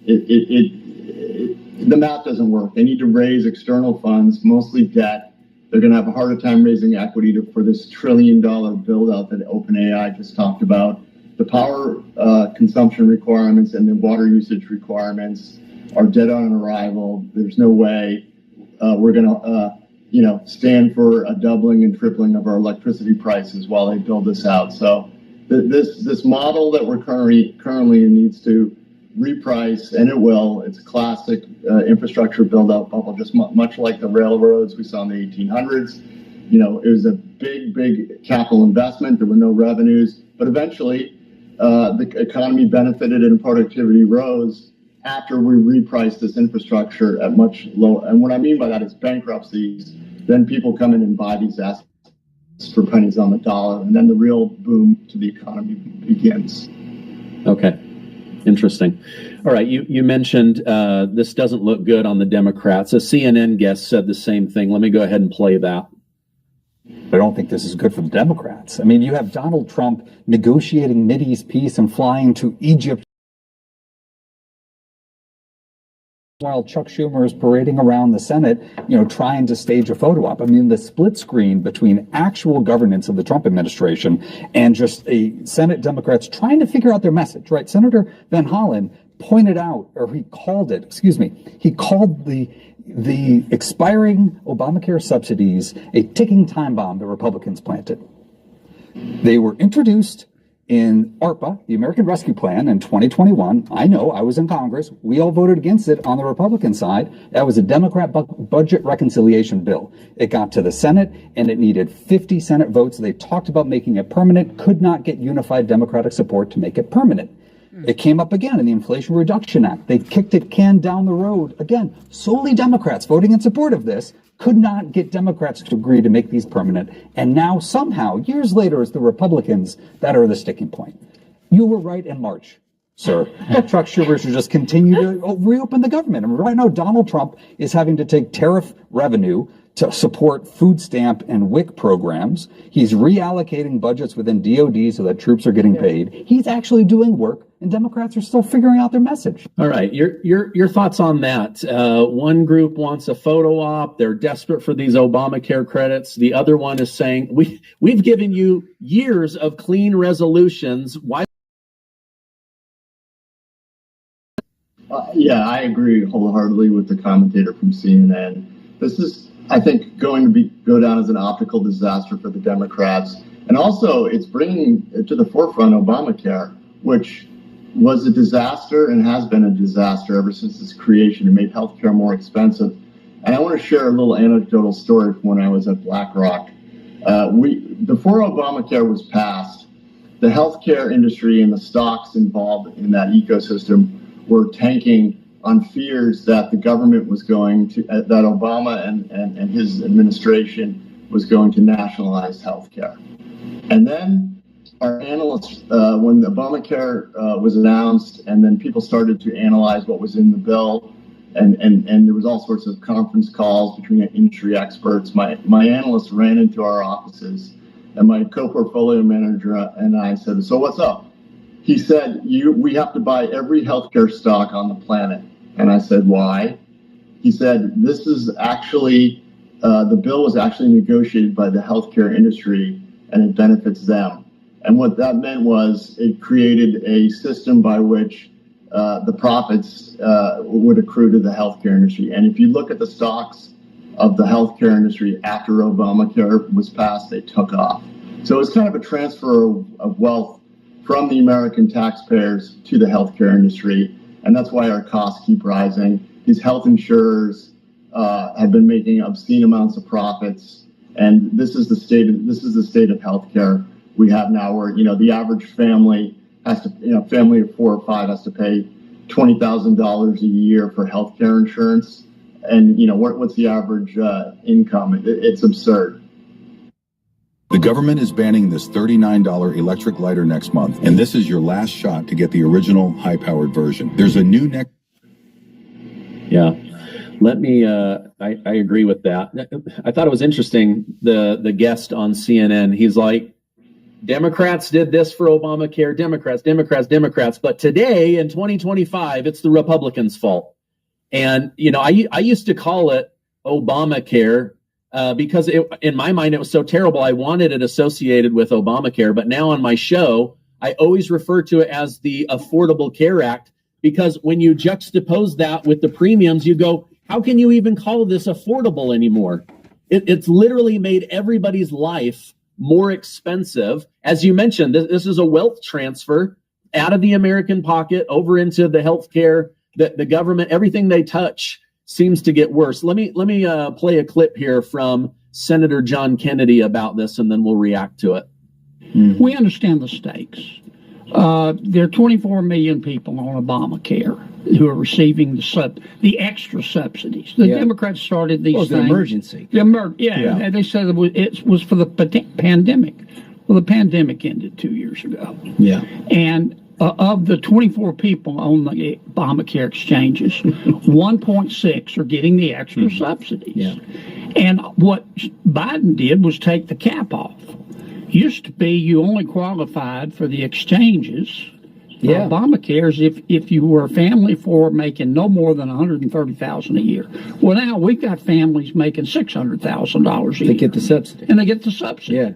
the math doesn't work. They need to raise external funds, mostly debt, They're going to have a harder time raising equity for this $1 trillion build out that OpenAI just talked about. The power consumption requirements and the water usage requirements are dead on arrival. There's no way we're going to, stand for a doubling and tripling of our electricity prices while they build this out. So this model that we're currently in needs to reprice, and it will. It's a classic infrastructure build-out bubble, just much like the railroads we saw in the 1800s. It was a big capital investment. There were no revenues, but eventually the economy benefited and productivity rose after we repriced this infrastructure at much lower. And what I mean by that is bankruptcies. Then people come in and buy these assets for pennies on the dollar, and then the real boom to the economy begins. Okay. Interesting. All right. You mentioned this doesn't look good on the Democrats. A CNN guest said the same thing. Let me go ahead and play that. I don't think this is good for the Democrats. I mean, you have Donald Trump negotiating Mideast peace and flying to Egypt while Chuck Schumer is parading around the Senate, trying to stage a photo op. I mean, the split screen between actual governance of the Trump administration and just a Senate Democrats trying to figure out their message, right? Senator Van Hollen pointed out, or he called the expiring Obamacare subsidies a ticking time bomb the Republicans planted. They were introduced in ARPA, the American Rescue Plan, in 2021. I know, I was in Congress. We all voted against it on the Republican side. That was a Democrat budget reconciliation bill. It got to the Senate, and it needed 50 Senate votes. They talked about making it permanent, could not get unified Democratic support to make it permanent. It came up again in the Inflation Reduction Act. They kicked it can down the road. Again, solely Democrats voting in support of this could not get Democrats to agree to make these permanent. And now somehow, years later, it's the Republicans that are the sticking point. You were right in March, sir. Chuck Schumer should just continue to reopen the government. I mean, right now, Donald Trump is having to take tariff revenue to support food stamp and WIC programs. He's reallocating budgets within DOD so that troops are getting paid. He's actually doing work, and Democrats are still figuring out their message. All right, your thoughts on that? One group wants a photo op. They're desperate for these Obamacare credits. The other one is saying we've given you years of clean resolutions. Why? Yeah, I agree wholeheartely with the commentator from CNN. This is, I think, going to go down as an optical disaster for the Democrats. And also, it's bringing to the forefront Obamacare, which was a disaster and has been a disaster ever since its creation. It made healthcare more expensive. And I want to share a little anecdotal story from when I was at BlackRock. Before Obamacare was passed, the healthcare industry and the stocks involved in that ecosystem were tanking on fears that the government was going to, that Obama and his administration was going to nationalize healthcare. And then our analysts, when the Obamacare was announced, and then people started to analyze what was in the bill, and there was all sorts of conference calls between industry experts. My analysts ran into our offices, and my co-portfolio manager and I said, "So what's up?" He said, "We have to buy every healthcare stock on the planet." And I said, "Why?" He said, "This is actually, the bill was actually negotiated by the healthcare industry, and it benefits them." And what that meant was it created a system by which the profits would accrue to the healthcare industry. And if you look at the stocks of the healthcare industry after Obamacare was passed, they took off. So it's kind of a transfer of wealth from the American taxpayers to the healthcare industry. And that's why our costs keep rising. These health insurers have been making obscene amounts of profits. And this is the state of healthcare we have now, where, the average family has to, family of 4 or 5 has to pay $20,000 a year for healthcare insurance. And, what's the average income? It's absurd. The government is banning this $39 electric lighter next month, and this is your last shot to get the original high-powered version. There's a new neck. Yeah. Let me, I agree with that. I thought it was interesting, the guest on CNN, he's like, Democrats did this for Obamacare, Democrats, but today in 2025, it's the Republicans' fault. And, I used to call it Obamacare because in my mind, it was so terrible. I wanted it associated with Obamacare, but now on my show, I always refer to it as the Affordable Care Act, because when you juxtapose that with the premiums, you go, how can you even call this affordable anymore? It's literally made everybody's life more expensive. As you mentioned, this is a wealth transfer out of the American pocket over into the healthcare, the government. Everything they touch seems to get worse. Let me play a clip here from Senator John Kennedy about this, and then we'll react to it. We understand the stakes. There are 24 million people on Obamacare who are receiving the extra subsidies. The Democrats started these things. The emergency. They said it was for the pandemic. Well, the pandemic ended 2 years ago. Yeah. And of the 24 people on the Obamacare exchanges, 1.6 are getting the extra subsidies. Yeah. And what Biden did was take the cap off. Used to be you only qualified for the exchanges for Obamacare if you were a family for making no more than $130,000 a year. Well, now we've got families making $600,000 a year. They get the subsidy. And they get the subsidy. Yeah.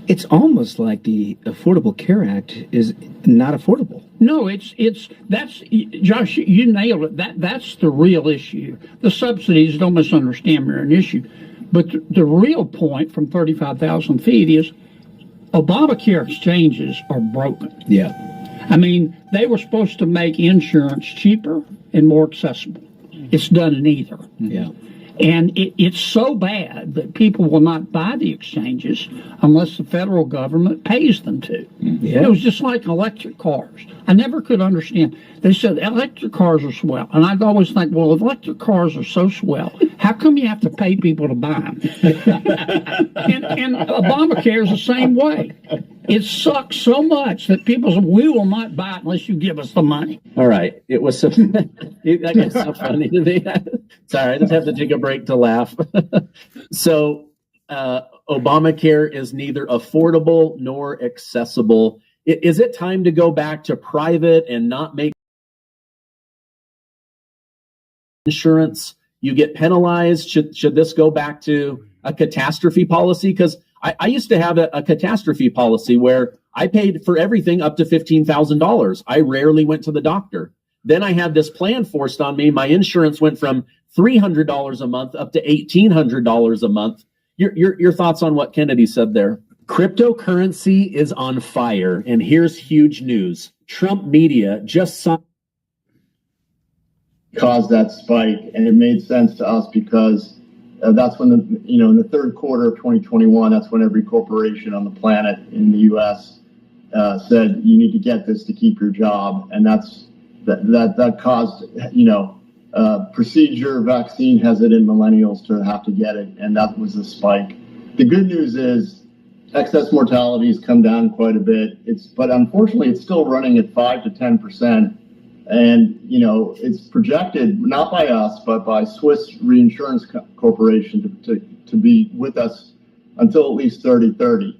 It's almost like the Affordable Care Act is not affordable. No, that's Josh, you nailed it. That's the real issue. The subsidies, don't misunderstand me, are an issue. But the real point from 35,000 feet is Obamacare exchanges are broken. Yeah. I mean, they were supposed to make insurance cheaper and more accessible. It's done neither. Yeah. And it's so bad that people will not buy the exchanges unless the federal government pays them to. Yeah. It was just like electric cars. I never could understand. They said electric cars are swell. And I'd always think, well, if electric cars are so swell, how come you have to pay people to buy them? and Obamacare is the same way. It sucks so much that people say, we will not buy it unless you give us the money. All right. It was so, that gets so funny to me. Sorry, I just have to take a break to laugh. So Obamacare is neither affordable nor accessible. Is it time to go back to private and not make insurance? You get penalized. Should this go back to a catastrophe policy? Because I used to have a catastrophe policy where I paid for everything up to $15,000. I rarely went to the doctor. Then I had this plan forced on me. My insurance went from $300 a month up to $1,800 a month. Your thoughts on what Kennedy said there? Cryptocurrency is on fire, and here's huge news. Trump media just saw caused that spike, and it made sense to us because that's when in the third quarter of 2021, that's when every corporation on the planet in the U.S. Said you need to get this to keep your job, and that caused procedure vaccine hesitant millennials to have to get it, and that was the spike. The good news is excess mortality has come down quite a bit. But unfortunately it's still running at 5 to 10%. And, it's projected not by us, but by Swiss Reinsurance Corporation to be with us until at least 2030.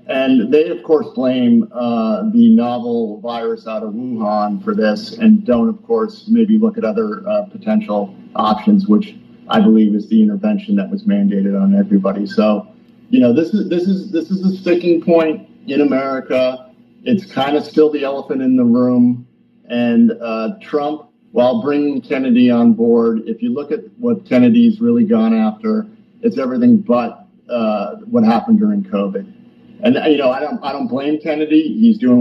And they, of course, blame the novel virus out of Wuhan for this, and don't, of course, maybe look at other potential options, which I believe is the intervention that was mandated on everybody. So, this is a sticking point in America. It's kind of still the elephant in the room. And Trump, while bringing Kennedy on board, if you look at what Kennedy's really gone after, it's everything but what happened during COVID. And I don't blame Kennedy. He's doing.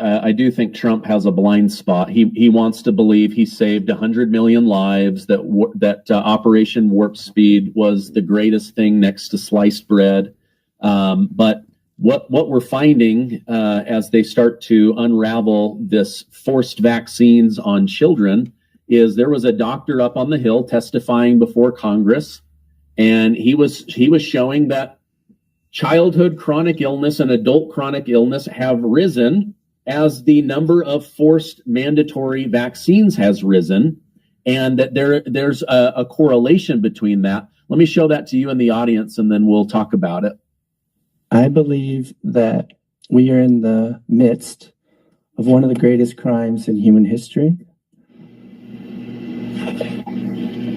I do think Trump has a blind spot. He wants to believe he saved 100 million lives. That Operation Warp Speed was the greatest thing next to sliced bread. But what we're finding as they start to unravel this forced vaccines on children is there was a doctor up on the Hill testifying before Congress, and he was showing that childhood chronic illness and adult chronic illness have risen as the number of forced mandatory vaccines has risen, and that there's a correlation between that. Let me show that to you in the audience, and then we'll talk about it. I believe that we are in the midst of one of the greatest crimes in human history.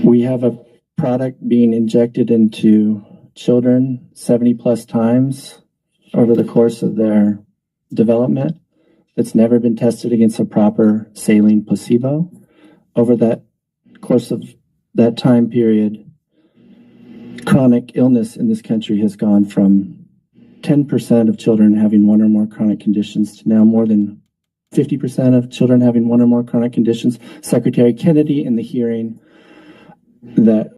We have a product being injected into children 70 plus times over the course of their development that's never been tested against a proper saline placebo. Over that course of that time period, chronic illness in this country has gone from 10% of children having one or more chronic conditions to now more than 50% of children having one or more chronic conditions. Secretary Kennedy, in the hearing that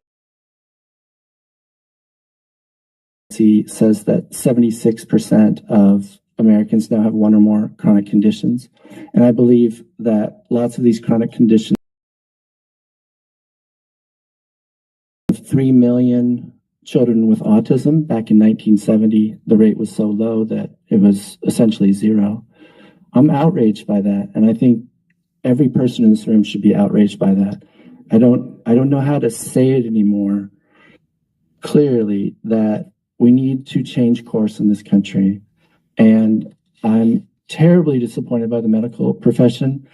he says that 76% of Americans now have one or more chronic conditions. And I believe that lots of these chronic conditions, 3 million children with autism back in 1970, the rate was so low that it was essentially zero. I'm outraged by that, and I think every person in this room should be outraged by that. I don't know how to say it anymore clearly that we need to change course in this country. And I'm terribly disappointed by the medical profession.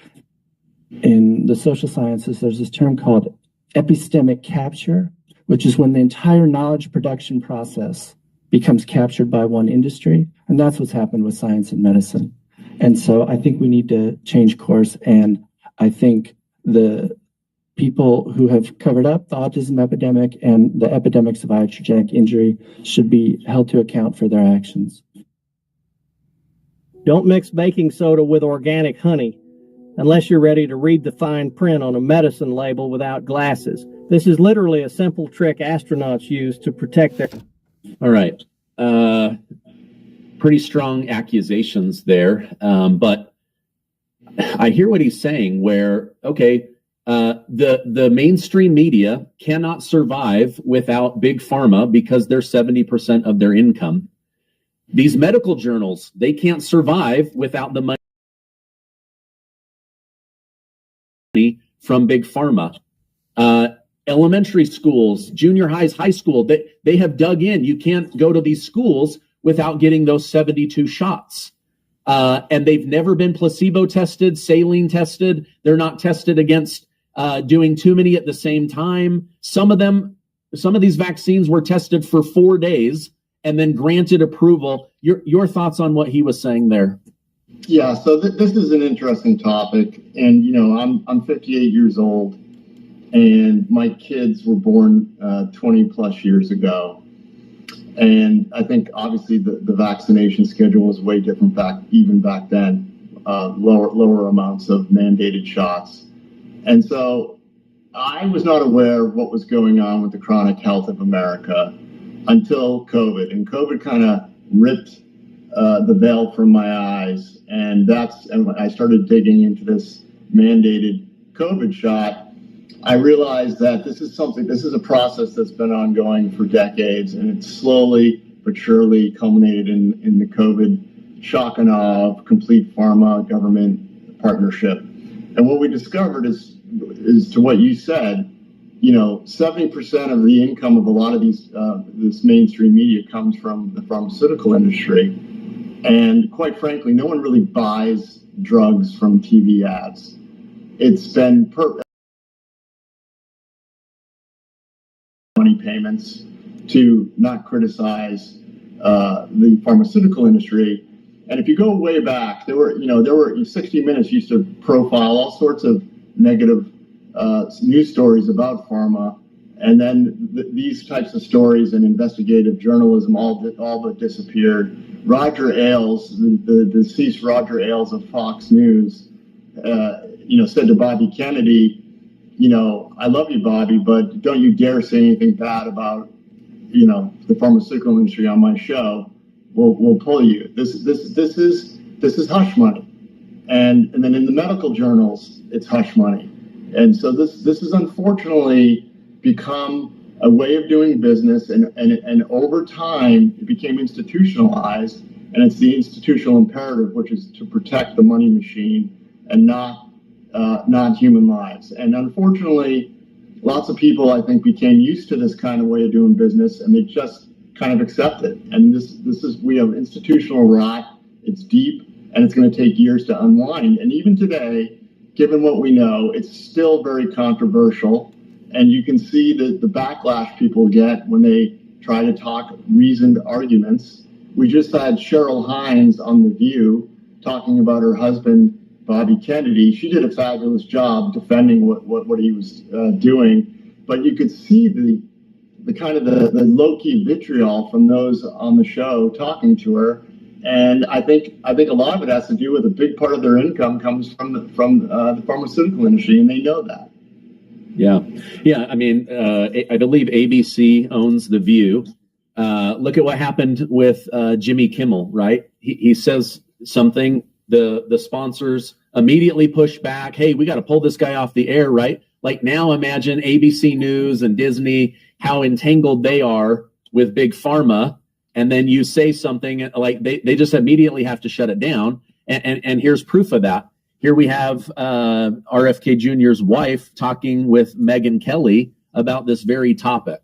In the social sciences, there's this term called epistemic capture, which is when the entire knowledge production process becomes captured by one industry. And that's what's happened with science and medicine. And so I think we need to change course. And I think the people who have covered up the autism epidemic and the epidemics of iatrogenic injury should be held to account for their actions. Don't mix baking soda with organic honey unless you're ready to read the fine print on a medicine label without glasses. This is literally a simple trick astronauts use to protect their... All right. Pretty strong accusations there. But I hear what he's saying where, okay, the mainstream media cannot survive without big pharma because they're 70% of their income. These medical journals, they can't survive without the money from big pharma. Elementary schools, junior highs, high school, they have dug in. You can't go to these schools without getting those 72 shots. And they've never been placebo tested, saline tested. They're not tested against doing too many at the same time. Some of these vaccines were tested for 4 days and then granted approval. Your thoughts on what he was saying there? Yeah, so this is an interesting topic. And, you know, I'm 58 years old, and my kids were born 20 plus years ago. And I think obviously the vaccination schedule was way different back then, lower amounts of mandated shots. And so I was not aware of what was going on with the chronic health of America until COVID. And COVID kind of ripped the veil from my eyes. And when I started digging into this mandated COVID shot, I realized that this is a process that's been ongoing for decades, and it's slowly but surely culminated in the COVID shock and awe of complete pharma government partnership. And what we discovered is to what you said, you know, 70% of the income of a lot of this mainstream media comes from the pharmaceutical industry. And quite frankly, no one really buys drugs from TV ads. It's been money payments to not criticize the pharmaceutical industry. And if you go way back, there were 60 Minutes used to profile all sorts of negative news stories about pharma. And then these types of stories and investigative journalism all but disappeared. Roger Ailes, the deceased Roger Ailes of Fox News, said to Bobby Kennedy, you know, I love you, Bobby, but don't you dare say anything bad about, you know, the pharmaceutical industry on my show. We'll pull you. This is hush money, and then in the medical journals, it's hush money, and so this has unfortunately become a way of doing business, and over time it became institutionalized, and it's the institutional imperative, which is to protect the money machine and not human lives. And unfortunately, lots of people, I think, became used to this kind of way of doing business, and they just kind of accept it. And we have institutional rot. It's deep, and it's going to take years to unwind. And even today, given what we know, it's still very controversial. And you can see the backlash people get when they try to talk reasoned arguments. We just had Cheryl Hines on The View talking about her husband, Bobby Kennedy. She did a fabulous job defending what he was doing. But you could see the kind of the low-key vitriol from those on the show talking to her. And I think a lot of it has to do with a big part of their income comes from the pharmaceutical industry, and they know that. Yeah. I mean, I believe ABC owns The View. Look at what happened with Jimmy Kimmel, right? He says something, the sponsors immediately push back. Hey, we got to pull this guy off the air, right? Like now imagine ABC News and Disney, how entangled they are with Big Pharma. And then you say something like they just immediately have to shut it down. And here's proof of that. Here we have RFK Jr.'s wife talking with Megyn Kelly about this very topic.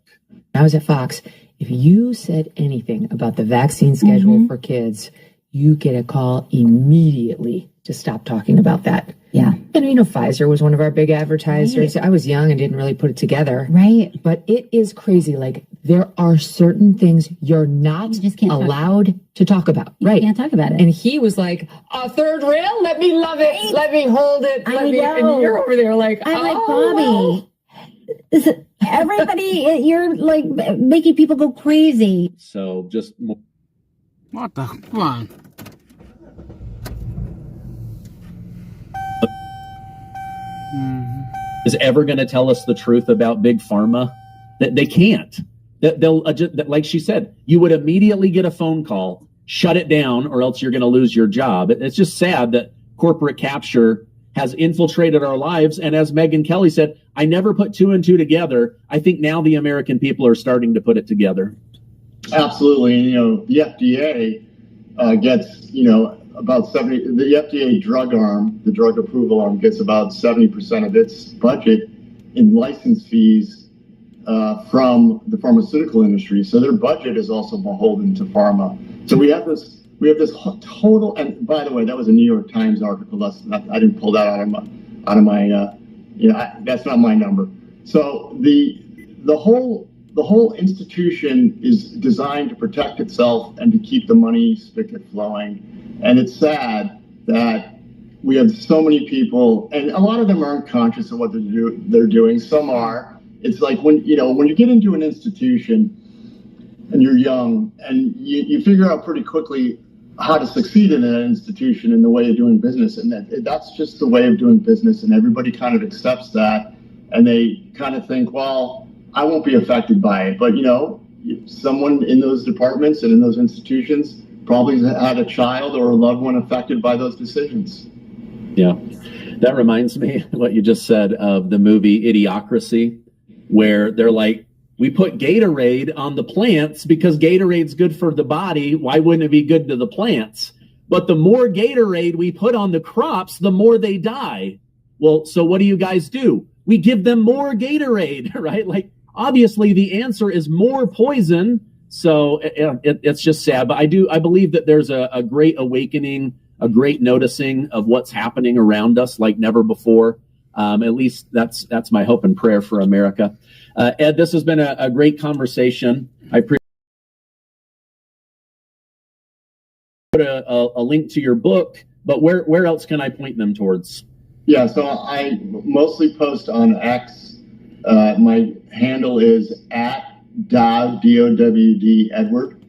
I was at Fox. If you said anything about the vaccine schedule for kids, you get a call immediately to stop talking about that. Yeah. And Pfizer was one of our big advertisers. Right. I was young and didn't really put it together. Right. But it is crazy. Like, there are certain things you're not allowed to talk about. You can't talk about it. And he was like, a third rail? Let me love it. Right. Let me hold it. And you're over there like, I'm like, Bobby, everybody, you're like making people go crazy. So just... What the fuck? Is ever going to tell us the truth about Big Pharma? That they can't. They'll like she said, you would immediately get a phone call, shut it down, or else you're going to lose your job. It's just sad that corporate capture has infiltrated our lives. And as Megyn Kelly said, I never put two and two together. I think now the American people are starting to put it together. Absolutely. And, the FDA gets, about 70, the FDA drug arm, the drug approval arm, gets about 70% of its budget in license fees from the pharmaceutical industry. So their budget is also beholden to pharma. So we have this total, and by the way, that was a New York Times article. I didn't pull that out of my that's not my number. So the whole institution is designed to protect itself and to keep the money spigot flowing. And it's sad that we have so many people, and a lot of them aren't conscious of what they're doing. Some are. It's like when you get into an institution and you're young and you figure out pretty quickly how to succeed in an institution and the way of doing business. And that's just the way of doing business. And everybody kind of accepts that. And they kind of think, well, I won't be affected by it. But, someone in those departments and in those institutions probably had a child or a loved one affected by those decisions. Yeah. That reminds me what you just said of the movie Idiocracy, where they're like, we put Gatorade on the plants because Gatorade's good for the body. Why wouldn't it be good to the plants? But the more Gatorade we put on the crops, the more they die. Well, so what do you guys do? We give them more Gatorade, right? Like, obviously the answer is more poison. So it's just sad. But I believe that there's a great awakening, a great noticing of what's happening around us like never before. At least that's my hope and prayer for America. Ed, this has been a great conversation. I appreciate a link to your book, but where else can I point them towards? Yeah, so I mostly post on X. My handle is @Dowd, D-O-W-D, Edward.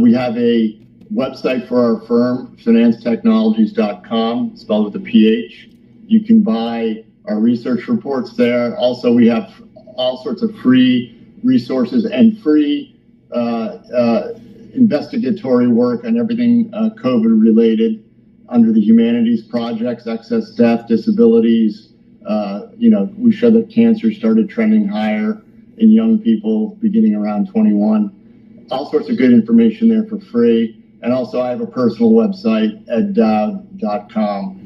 We have a website for our firm, financetechnologies.com, spelled with a PH. You can buy our research reports there. Also, we have all sorts of free resources and free investigatory work on everything COVID related under the humanities projects, excess death, disabilities. We show that cancer started trending higher in young people beginning around 21. All sorts of good information there for free. And also I have a personal website at dowd.com.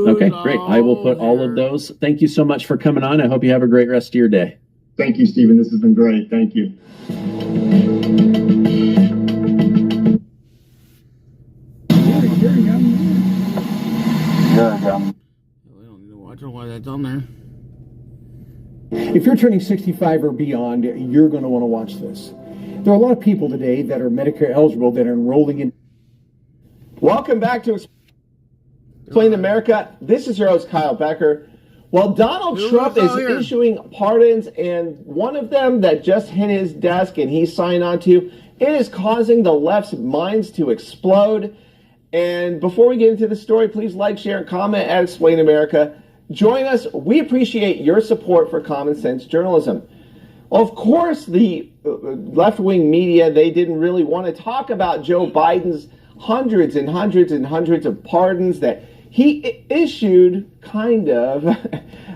Okay, great. I will put all of those. Thank you so much for coming on. I hope you have a great rest of your day. Thank you, Stephen. This has been great. Thank you. That's why that's on there. If you're turning 65 or beyond, you're going to want to watch this. There are a lot of people today that are Medicare eligible that are enrolling in. Welcome back to Explain America. This is your host, Kyle Becker. Well, Donald Trump is issuing pardons, and one of them that just hit his desk and he signed on to, it is causing the left's minds to explode. And before we get into the story, please like, share, and comment at Explain America. Join us. We appreciate your support for common sense journalism. Well, of course, the left-wing media, they didn't really want to talk about Joe Biden's hundreds and hundreds and hundreds of pardons that he issued, kind of,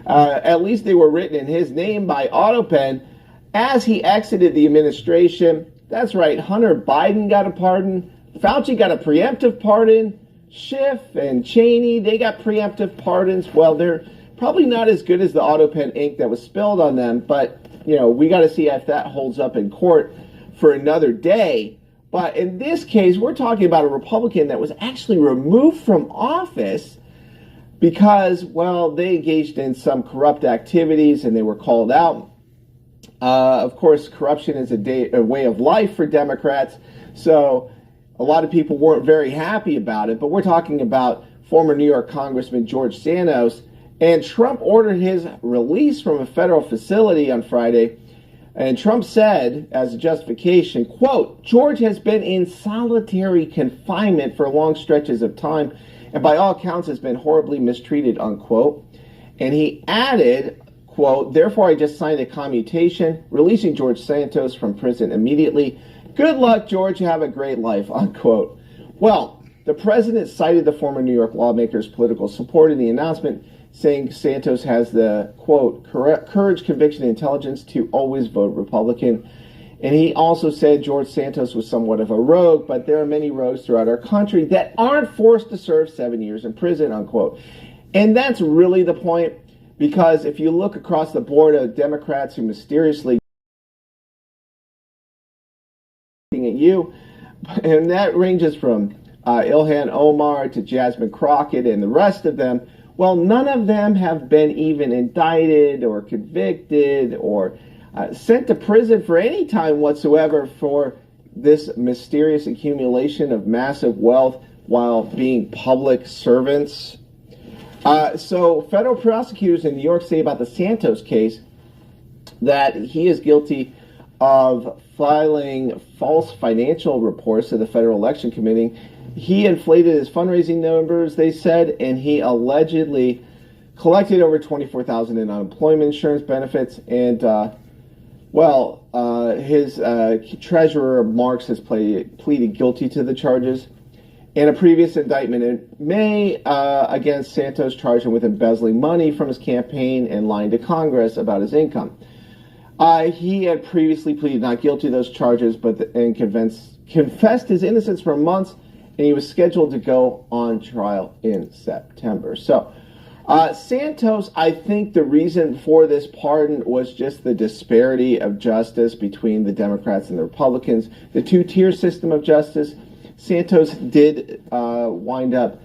at least they were written in his name by AutoPen, as he exited the administration. That's right, Hunter Biden got a pardon, Fauci got a preemptive pardon, Schiff and Cheney, they got preemptive pardons. Well, they're probably not as good as the AutoPen ink that was spilled on them, but, you know, we got to see if that holds up in court for another day. But in this case, we're talking about a Republican that was actually removed from office because, well, they engaged in some corrupt activities and they were called out. Of course, corruption is a way of life for Democrats, so a lot of people weren't very happy about it. But we're talking about former New York Congressman George Santos, and Trump ordered his release from a federal facility on Friday. And Trump said, as a justification, quote, George has been in solitary confinement for long stretches of time and by all accounts has been horribly mistreated, unquote. And he added, quote, therefore I just signed a commutation releasing George Santos from prison immediately. Good luck, George. Have a great life, unquote. Well, the president cited the former New York lawmaker's political support in the announcement, saying Santos has the, quote, courage, conviction, and intelligence to always vote Republican. And he also said George Santos was somewhat of a rogue, but there are many rogues throughout our country that aren't forced to serve 7 years in prison, unquote. And that's really the point, because if you look across the board of Democrats who mysteriously at you, and that ranges from Ilhan Omar to Jasmine Crockett and the rest of them, well, none of them have been even indicted or convicted or sent to prison for any time whatsoever for this mysterious accumulation of massive wealth while being public servants. So federal prosecutors in New York say about the Santos case that he is guilty of filing false financial reports to the Federal Election Committee. He inflated his fundraising numbers, they said, and he allegedly collected over $24,000 in unemployment insurance benefits. And, his treasurer, Marks, has pleaded guilty to the charges. In a previous indictment in May against Santos, charged him with embezzling money from his campaign and lying to Congress about his income. He had previously pleaded not guilty to those charges, and confessed his innocence for months, and he was scheduled to go on trial in September. So, Santos, I think the reason for this pardon was just the disparity of justice between the Democrats and the Republicans, the two-tier system of justice. Santos did wind up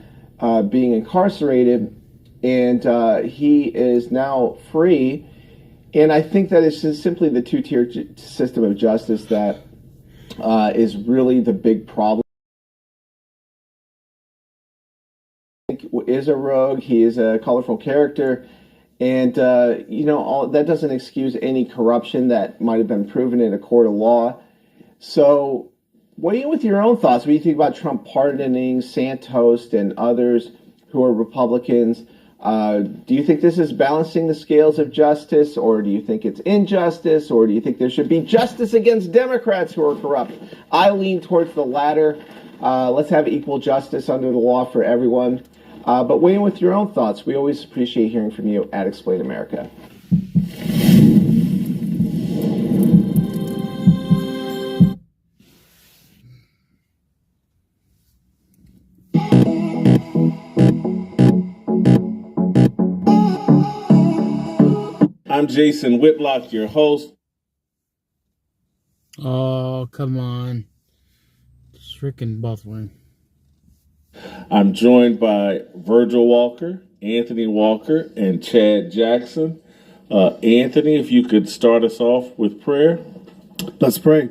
being incarcerated, and he is now free. And I think that it's just simply the two-tier system of justice that is really the big problem. Is a rogue, he is a colorful character, and that doesn't excuse any corruption that might have been proven in a court of law. So weigh in with your own thoughts. What do you think about Trump pardoning Santos and others who are Republicans? Do you think this is balancing the scales of justice, or do you think it's injustice, or do you think there should be justice against Democrats who are corrupt? I lean towards the latter. Let's have equal justice under the law for everyone. But weigh in with your own thoughts. We always appreciate hearing from you at Explain America. I'm Jason Whitlock, your host. Oh, come on. It's freaking buffering. I'm joined by Virgil Walker. Anthony Walker and Chad Jackson. Anthony, if you could start us off with prayer. Let's pray.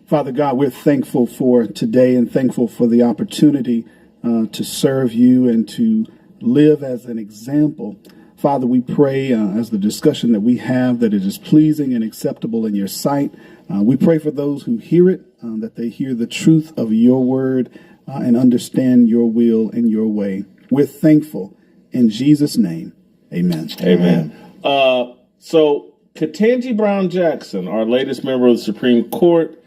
Father God, we're thankful for today and thankful for the opportunity to serve you and to live as an example. Father, we pray as the discussion that we have that it is pleasing and acceptable in your sight. We pray for those who hear it, that they hear the truth of your word and understand your will and your way. We're thankful. In Jesus' name, amen. Amen. So Ketanji Brown Jackson, our latest member of the Supreme Court,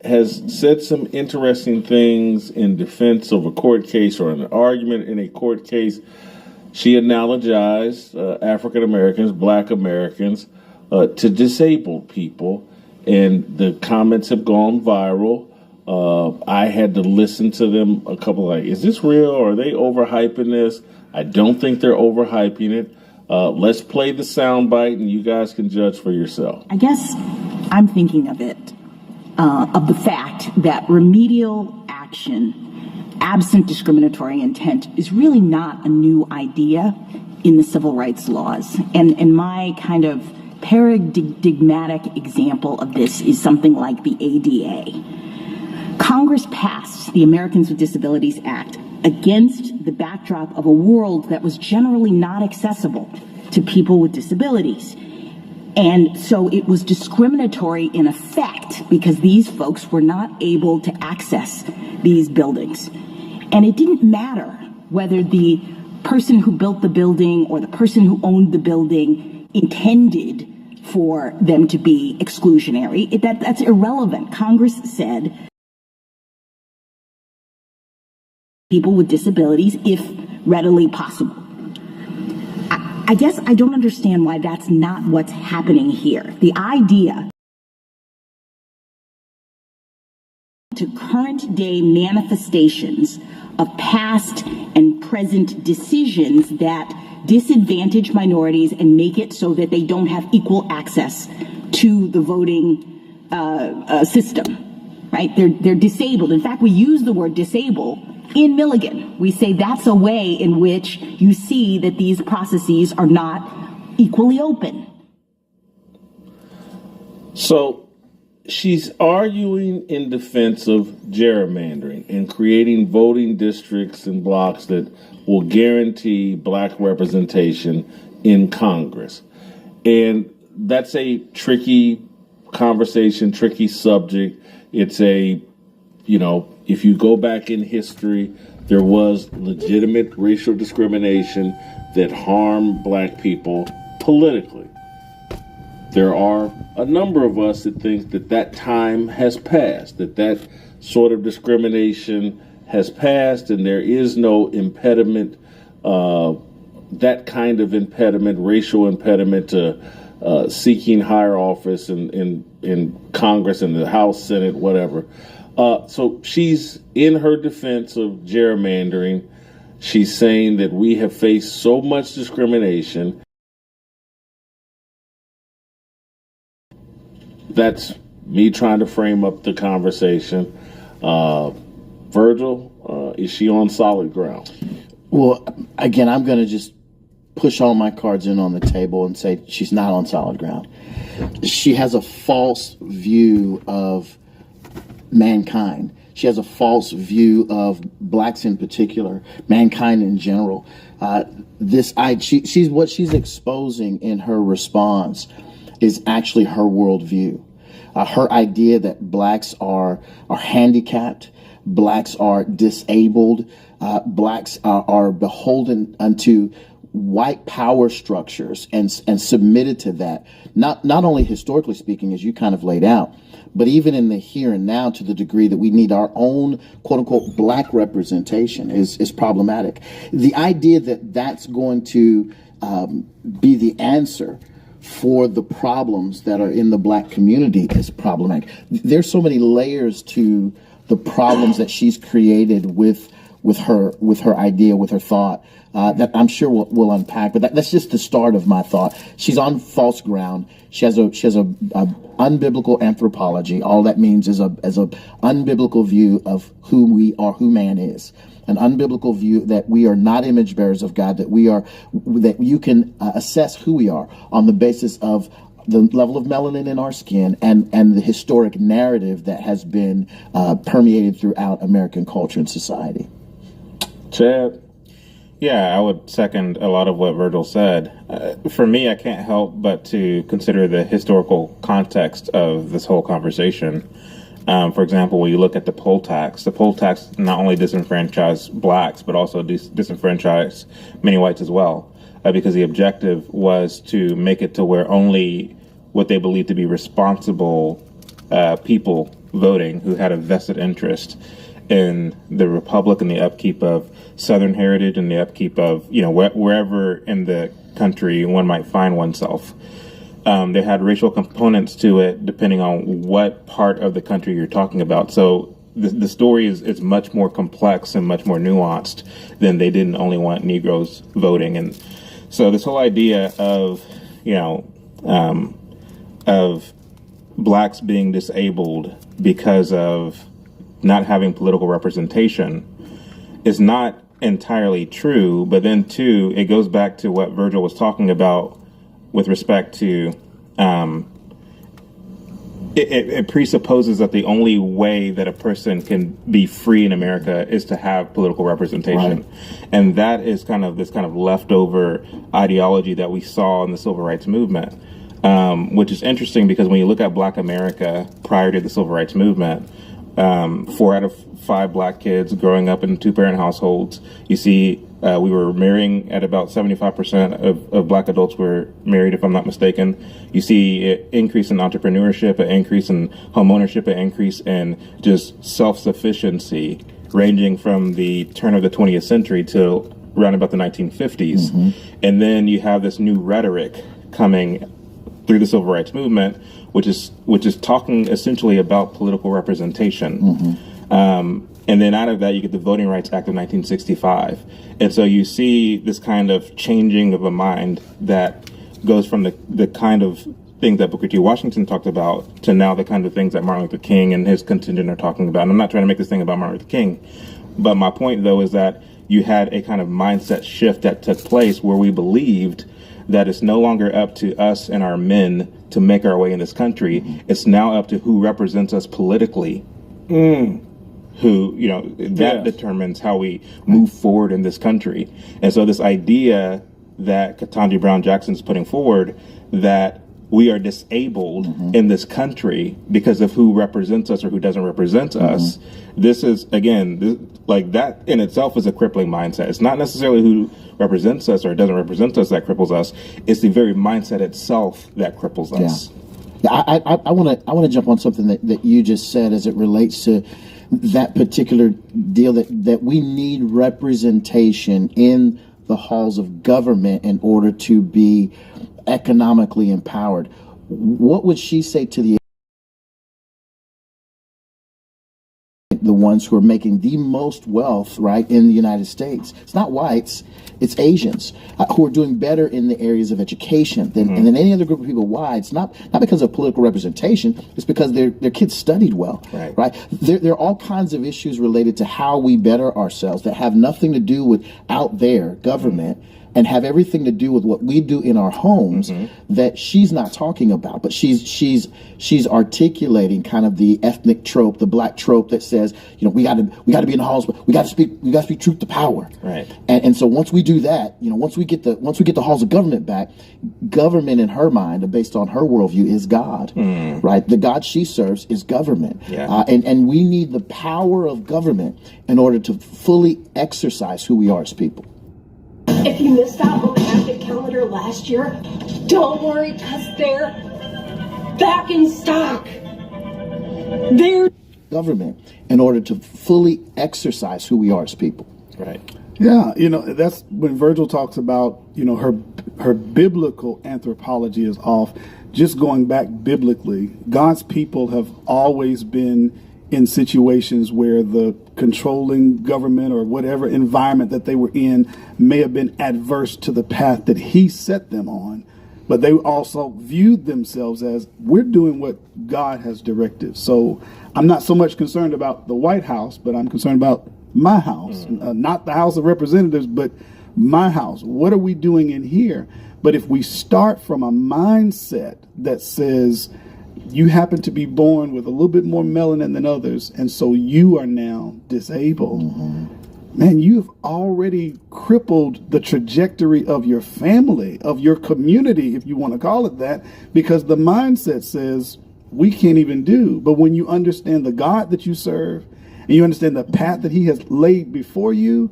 has said some interesting things in defense of a court case or an argument in a court case. She analogized African Americans, Black Americans, to disabled people, and the comments have gone viral. I had to listen to them a couple like, is this real or are they overhyping this? I don't think they're overhyping it. Let's play the soundbite and you guys can judge for yourself. I guess I'm thinking of it, of the fact that remedial action, absent discriminatory intent, is really not a new idea in the civil rights laws. And my kind of paradigmatic example of this is something like the ADA. Congress passed the Americans with Disabilities Act against the backdrop of a world that was generally not accessible to people with disabilities. And so it was discriminatory in effect because these folks were not able to access these buildings. And it didn't matter whether the person who built the building or the person who owned the building intended for them to be exclusionary. That's irrelevant. Congress said people with disabilities if readily possible. I guess I don't understand why that's not what's happening here. The idea to current day manifestations of past and present decisions that disadvantage minorities and make it so that they don't have equal access to the voting system, right? They're disabled. In fact, we use the word disable in Milligan. We say that's a way in which you see that these processes are not equally open. So she's arguing in defense of gerrymandering and creating voting districts and blocks that will guarantee Black representation in Congress. And that's a tricky conversation, tricky subject. It's if you go back in history, there was legitimate racial discrimination that harmed Black people politically. There are a number of us that think that time has passed, that sort of discrimination has passed, and there is no impediment, that kind of impediment, racial impediment to seeking higher office in Congress, in the House, Senate, whatever. So she's in her defense of gerrymandering. She's saying that we have faced so much discrimination. That's me trying to frame up the conversation. Virgil, is she on solid ground? Well, again, I'm going to just push all my cards in on the table and say she's not on solid ground. She has a false view of mankind. She has a false view of Blacks in particular, mankind in general. She's what she's exposing in her response is actually her worldview. Her idea that Blacks are handicapped, Blacks are disabled, Blacks are beholden unto white power structures and submitted to that. Not only historically speaking, as you kind of laid out, but even in the here and now, to the degree that we need our own quote unquote Black representation is problematic. The idea that that's going to be the answer for the problems that are in the Black community is problematic. There's so many layers to the problems that she's created with with her idea, with her thought, that I'm sure we'll unpack. But that's just the start of my thought. She's on false ground. She has a unbiblical anthropology. All that means is a unbiblical view of who we are, who man is. An unbiblical view that we are not image bearers of God, that you can assess who we are on the basis of the level of melanin in our skin and the historic narrative that has been permeated throughout American culture and society. Chad? Yeah, I would second a lot of what Virgil said. For me, I can't help but to consider the historical context of this whole conversation. For example, when you look at the poll tax not only disenfranchised blacks, but also disenfranchised many whites as well. Because the objective was to make it to where only what they believed to be responsible people voting who had a vested interest in the republic and the upkeep of Southern heritage and the upkeep of, wherever in the country one might find oneself. They had racial components to it depending on what part of the country you're talking about. So the story is much more complex and much more nuanced than they didn't only want Negroes voting. And so this whole idea of, of blacks being disabled because of not having political representation is not entirely true. But then, too, it goes back to what Virgil was talking about with respect to it presupposes that the only way that a person can be free in America is to have political representation. Right. And that is kind of this kind of leftover ideology that we saw in the civil rights movement, which is interesting because when you look at Black America prior to the civil rights movement, 4 out of 5 black kids growing up in 2-parent households, you see we were marrying at about 75% of black adults were married, if I'm not mistaken. You see an increase in entrepreneurship, an increase in home ownership, an increase in just self-sufficiency, ranging from the turn of the 20th century to around about the 1950s. Mm-hmm. And then you have this new rhetoric coming through the civil rights movement, which is talking essentially about political representation. Mm-hmm. And then out of that, you get the Voting Rights Act of 1965. And so you see this kind of changing of a mind that goes from the kind of things that Booker T. Washington talked about to now the kind of things that Martin Luther King and his contingent are talking about. And I'm not trying to make this thing about Martin Luther King. But my point, though, is that you had a kind of mindset shift that took place where we believed that it's no longer up to us and our men to make our way in this country. It's now up to who represents us politically. Who, that determines how we move forward in this country. And so this idea that Ketanji Brown Jackson's putting forward, that we are disabled in this country because of who represents us or who doesn't represent us, this is, again, like that in itself is a crippling mindset. It's not necessarily who represents us or doesn't represent us that cripples us. It's the very mindset itself that cripples us. Yeah. I want to jump on something that you just said as it relates to that particular deal, that we need representation in the halls of government in order to be economically empowered. What would she say to the ones who are making the most wealth, right, in the United States? It's not whites, it's Asians who are doing better in the areas of education than any other group of people. Why? It's not because of political representation. It's because their kids studied well, right? There are all kinds of issues related to how we better ourselves that have nothing to do with out there government and have everything to do with what we do in our homes that she's not talking about, but she's articulating kind of the ethnic trope, the black trope that says, we got to be in the halls, but we got to speak truth to power, right? And so once we do that, once we get the halls of government back, government in her mind, based on her worldview, is God, right? The God she serves is government, and we need the power of government in order to fully exercise who we are as people. If you missed out on the active calendar last year, don't worry, because they're back in stock. They're government in order to fully exercise who we are as people. Right. Yeah, that's when Virgil talks about, her biblical anthropology is off. Just going back biblically, God's people have always been in situations where the controlling government or whatever environment that they were in may have been adverse to the path that he set them on. But they also viewed themselves as, we're doing what God has directed. So I'm not so much concerned about the White House, but I'm concerned about my house, not the House of Representatives, but my house. What are we doing in here? But if we start from a mindset that says, you happen to be born with a little bit more melanin than others, and so you are now disabled, man, you've already crippled the trajectory of your family, of your community, if you want to call it that, because the mindset says we can't even do. But when you understand the God that you serve, and you understand the path that he has laid before you,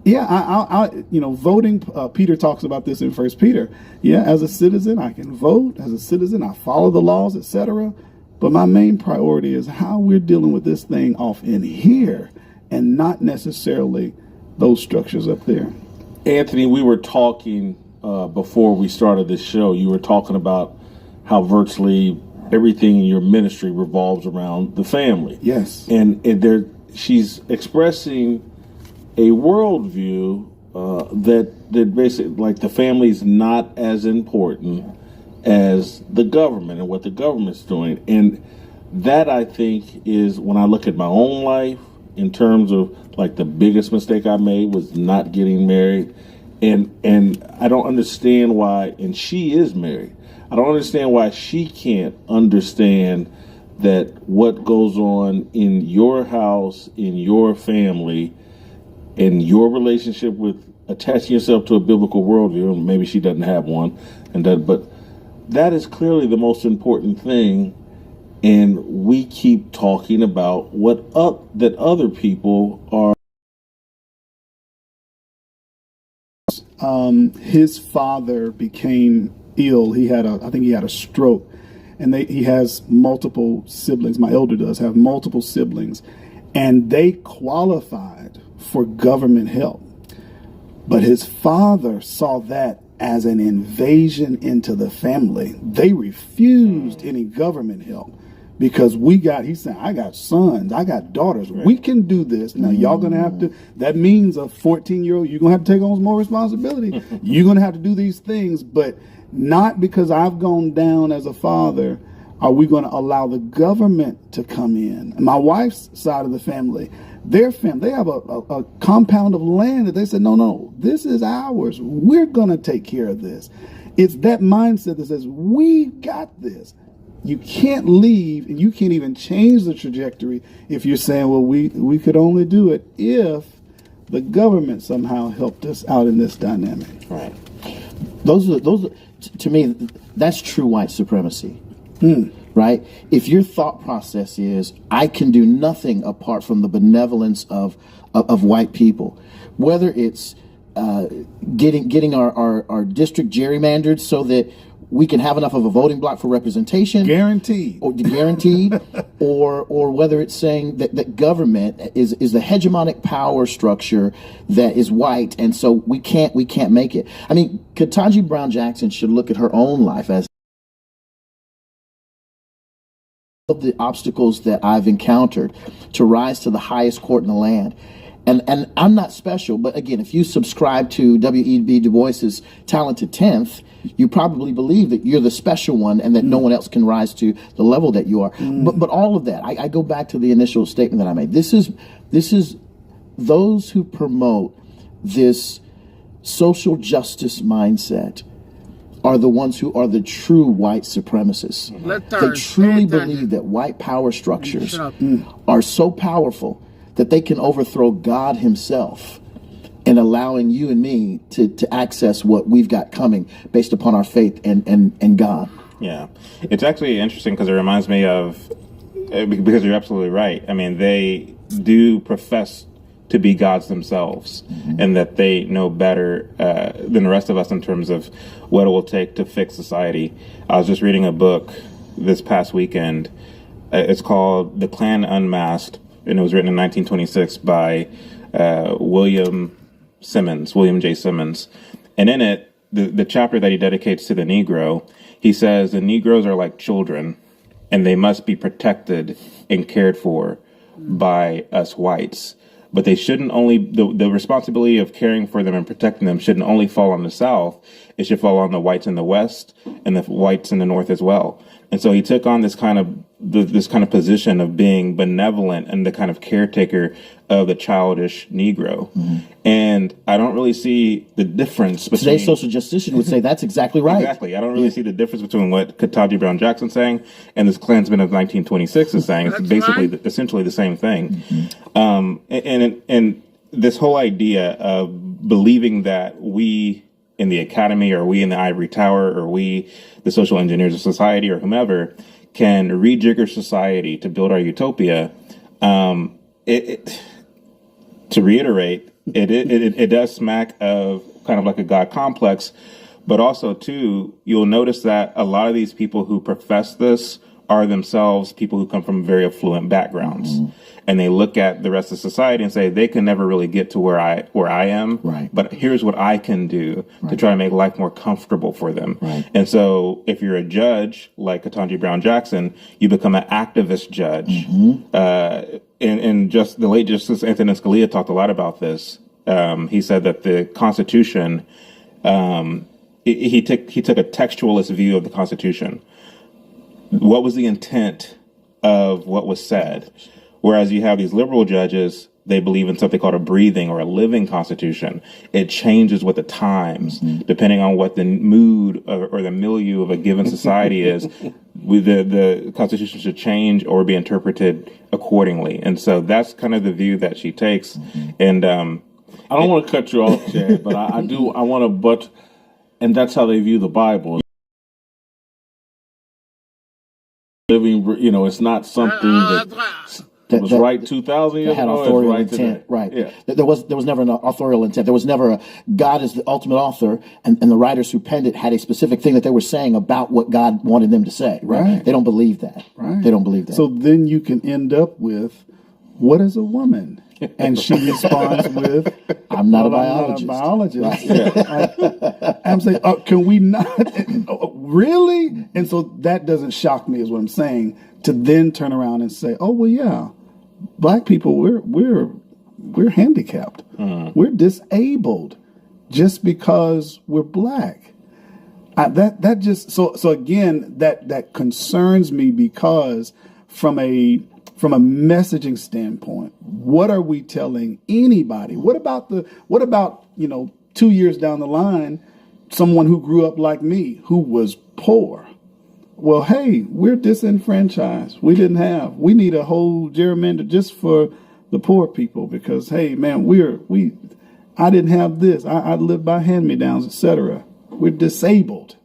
voting, Peter talks about this in 1 Peter. Yeah, as a citizen, I can vote. As a citizen, I follow the laws, etc. But my main priority is how we're dealing with this thing off in here and not necessarily those structures up there. Anthony, we were talking before we started this show. You were talking about how virtually everything in your ministry revolves around the family. Yes. And she's expressing a worldview that basically, like, the family's not as important as the government and what the government's doing. And that, I think, is, when I look at my own life, in terms of, like, the biggest mistake I made was not getting married. And I don't understand why, and she is married, I don't understand why she can't understand that what goes on in your house, in your family, in your relationship with attaching yourself to a biblical worldview, maybe she doesn't have one, but that is clearly the most important thing. And we keep talking about that other people are. His father became ill. I think he had a stroke, and he has multiple siblings. My elder does have multiple siblings, and they qualified for government help. But his father saw that as an invasion into the family. They refused any government help because he's saying, I got sons, I got daughters. Right. We can do this. Now, y'all going to have to, that means a 14-year-old, you're going to have to take on more responsibility. You're going to have to do these things, but not because I've gone down as a father are we going to allow the government to come in. My wife's side of the family, they have a compound of land that they said, no, this is ours. We're going to take care of this. It's that mindset that says, we got this. You can't leave, and you can't even change the trajectory if you're saying, well, we could only do it if the government somehow helped us out in this dynamic. Right. Those to me, that's true white supremacy. Right? If your thought process is, I can do nothing apart from the benevolence of white people, whether it's getting our district gerrymandered so that we can have enough of a voting block for representation, guaranteed, or whether it's saying that government is the hegemonic power structure that is white, and so we can't make it. I mean, Ketanji Brown Jackson should look at her own life as of the obstacles that I've encountered to rise to the highest court in the land. And I'm not special, but again, if you subscribe to W.E.B. Du Bois's Talented 10th, you probably believe that you're the special one and that no one else can rise to the level that you are. But all of that, I go back to the initial statement that I made. This is those who promote this social justice mindset are the ones who are the true white supremacists. They truly believe that white power structures are so powerful that they can overthrow God himself and allowing you and me to access what we've got coming based upon our faith and God. Yeah. It's actually interesting because it reminds me of, because you're absolutely right. I mean, they do profess to be gods themselves, and that they know better than the rest of us in terms of what it will take to fix society. I was just reading a book this past weekend. It's called The Klan Unmasked, and it was written in 1926 by William J. Simmons. And in it, the chapter that he dedicates to the Negro, he says the Negroes are like children, and they must be protected and cared for by us whites. But they shouldn't only, the responsibility of caring for them and protecting them shouldn't only fall on the South. It should fall on the whites in the West and the whites in the North as well. And so he took on this kind of position of being benevolent and the kind of caretaker of the childish Negro. And I don't really see the difference between... Today's social justician would say that's exactly right. Exactly. I don't really see the difference between what Ketanji Brown Jackson's saying and this Klansman of 1926 is saying. It's basically, essentially the same thing. And this whole idea of believing that we in the academy, or we in the ivory tower, or we, the social engineers of society, or whomever, can rejigger society to build our utopia. To reiterate, it does smack of kind of like a God complex, but also too, you'll notice that a lot of these people who profess this are themselves people who come from very affluent backgrounds. And they look at the rest of society and say, they can never really get to where I am. Right. But here's what I can do to try to make life more comfortable for them. Right. And so if you're a judge like Ketanji Brown Jackson, you become an activist judge. And just the late Justice Antonin Scalia talked a lot about this. He said that the Constitution, he took a textualist view of the Constitution. What was the intent of what was said? Whereas you have these liberal judges, they believe in something called a breathing or a living constitution. It changes with the times, depending on what the mood or the milieu of a given society is. The Constitution should change or be interpreted accordingly. And so that's kind of the view that she takes. And I don't want to cut you off, Chad, but I want to, and that's how they view the Bible. Living, it's not something that was right 2,000 years ago. Had authorial right intent, today. right? Yeah. There was never an authorial intent. There was never a God is the ultimate author, and the writers who penned it had a specific thing that they were saying about what God wanted them to say. Right? They don't believe that. Right? They don't believe that. So then you can end up with, what is a woman? And she responds with, I'm not a biologist. Right. I'm saying, can we not? Really? And so that doesn't shock me, is what I'm saying. To then turn around and say, oh, well, yeah, black people, we're handicapped. We're disabled just because we're black. That just so again, that concerns me, because from a messaging standpoint, what are we telling anybody? What about 2 years down the line, someone who grew up like me, who was poor? Well, hey, we're disenfranchised. We need a whole gerrymander just for the poor people, because, hey, man, I didn't have this. I lived by hand-me-downs, etc. We're disabled.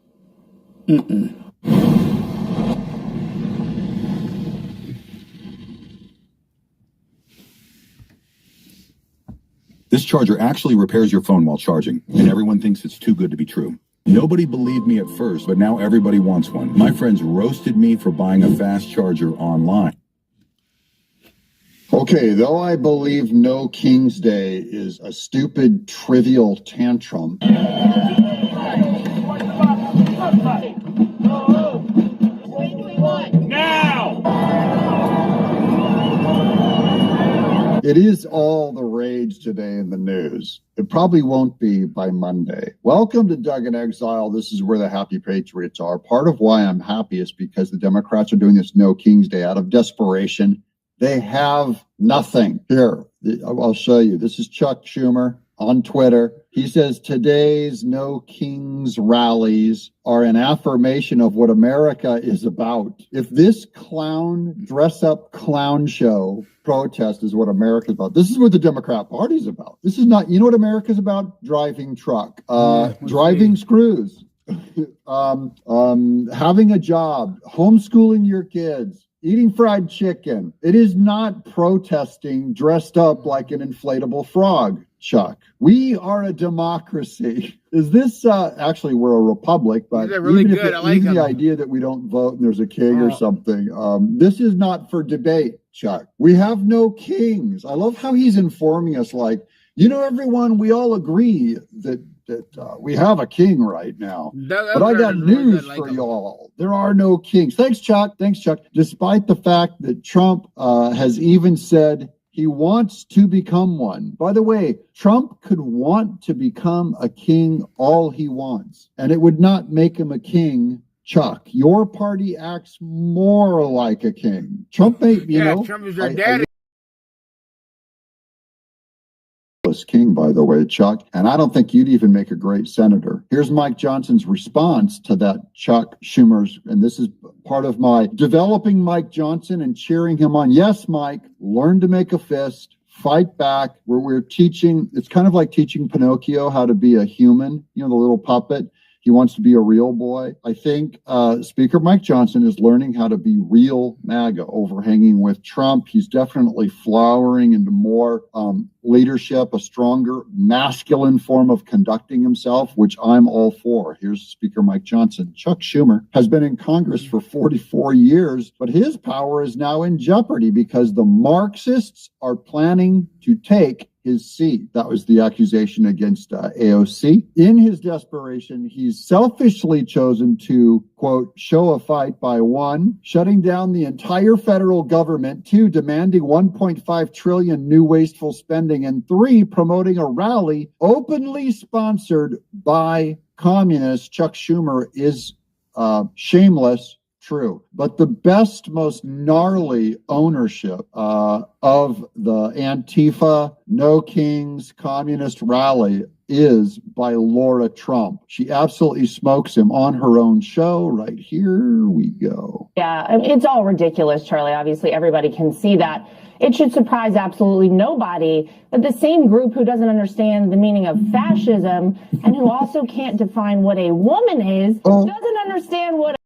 This charger actually repairs your phone while charging, and everyone thinks it's too good to be true. Nobody believed me at first, but now everybody wants one. My friends roasted me for buying a fast charger online. Okay, though I believe No King's Day is a stupid, trivial tantrum. It is all the rage today in the news. It probably won't be by Monday. Welcome to Doug in Exile. This is where the happy patriots are. Part of why I'm happy is because the Democrats are doing this No King's Day out of desperation. They have nothing. Here, I'll show you. This is Chuck Schumer on Twitter. He says today's No Kings rallies are an affirmation of what America is about. If this clown, dress-up clown show protest is what America's about, this is what the Democrat Party's about. This is not, you know what America's about? Driving truck, driving screws, having a job, homeschooling your kids, eating fried chicken. It is not protesting dressed up like an inflatable frog, Chuck. We are a democracy. Is this actually, we're a republic, but really good. I like the idea that we don't vote and there's a king or something. This is not for debate, Chuck. We have no kings. I love how he's informing us like, everyone, we all agree that that we have a king right now. But I got news for y'all. There are no kings. Thanks, Chuck. Despite the fact that Trump has even said he wants to become one. By the way, Trump could want to become a king all he wants, and it would not make him a king. Chuck, your party acts more like a king. Trump may, Trump is your daddy. King, by the way, Chuck, and I don't think you'd even make a great senator. Here's Mike Johnson's response to that Chuck Schumer's, and this is part of my developing Mike Johnson and cheering him on. Yes, Mike, learn to make a fist, fight back. We're teaching, it's kind of like teaching Pinocchio how to be a human, the little puppet. He wants to be a real boy. I think Speaker Mike Johnson is learning how to be real MAGA, overhanging with Trump. He's definitely flowering into more leadership, a stronger masculine form of conducting himself, which I'm all for. Here's Speaker Mike Johnson. Chuck Schumer has been in Congress for 44 years, but his power is now in jeopardy because the Marxists are planning to take his seat. That was the accusation against AOC. In his desperation, he's selfishly chosen to, quote, show a fight by 1, shutting down the entire federal government, 2, demanding $1.5 trillion new wasteful spending, and 3, promoting a rally openly sponsored by communists. Chuck Schumer is shameless. True. But the best, most gnarly ownership of the Antifa, No Kings, communist rally is by Laura Trump. She absolutely smokes him on her own show. Right here we go. Yeah, it's all ridiculous, Charlie. Obviously, everybody can see that. It should surprise absolutely nobody that the same group who doesn't understand the meaning of fascism and who also can't define what a woman is doesn't understand what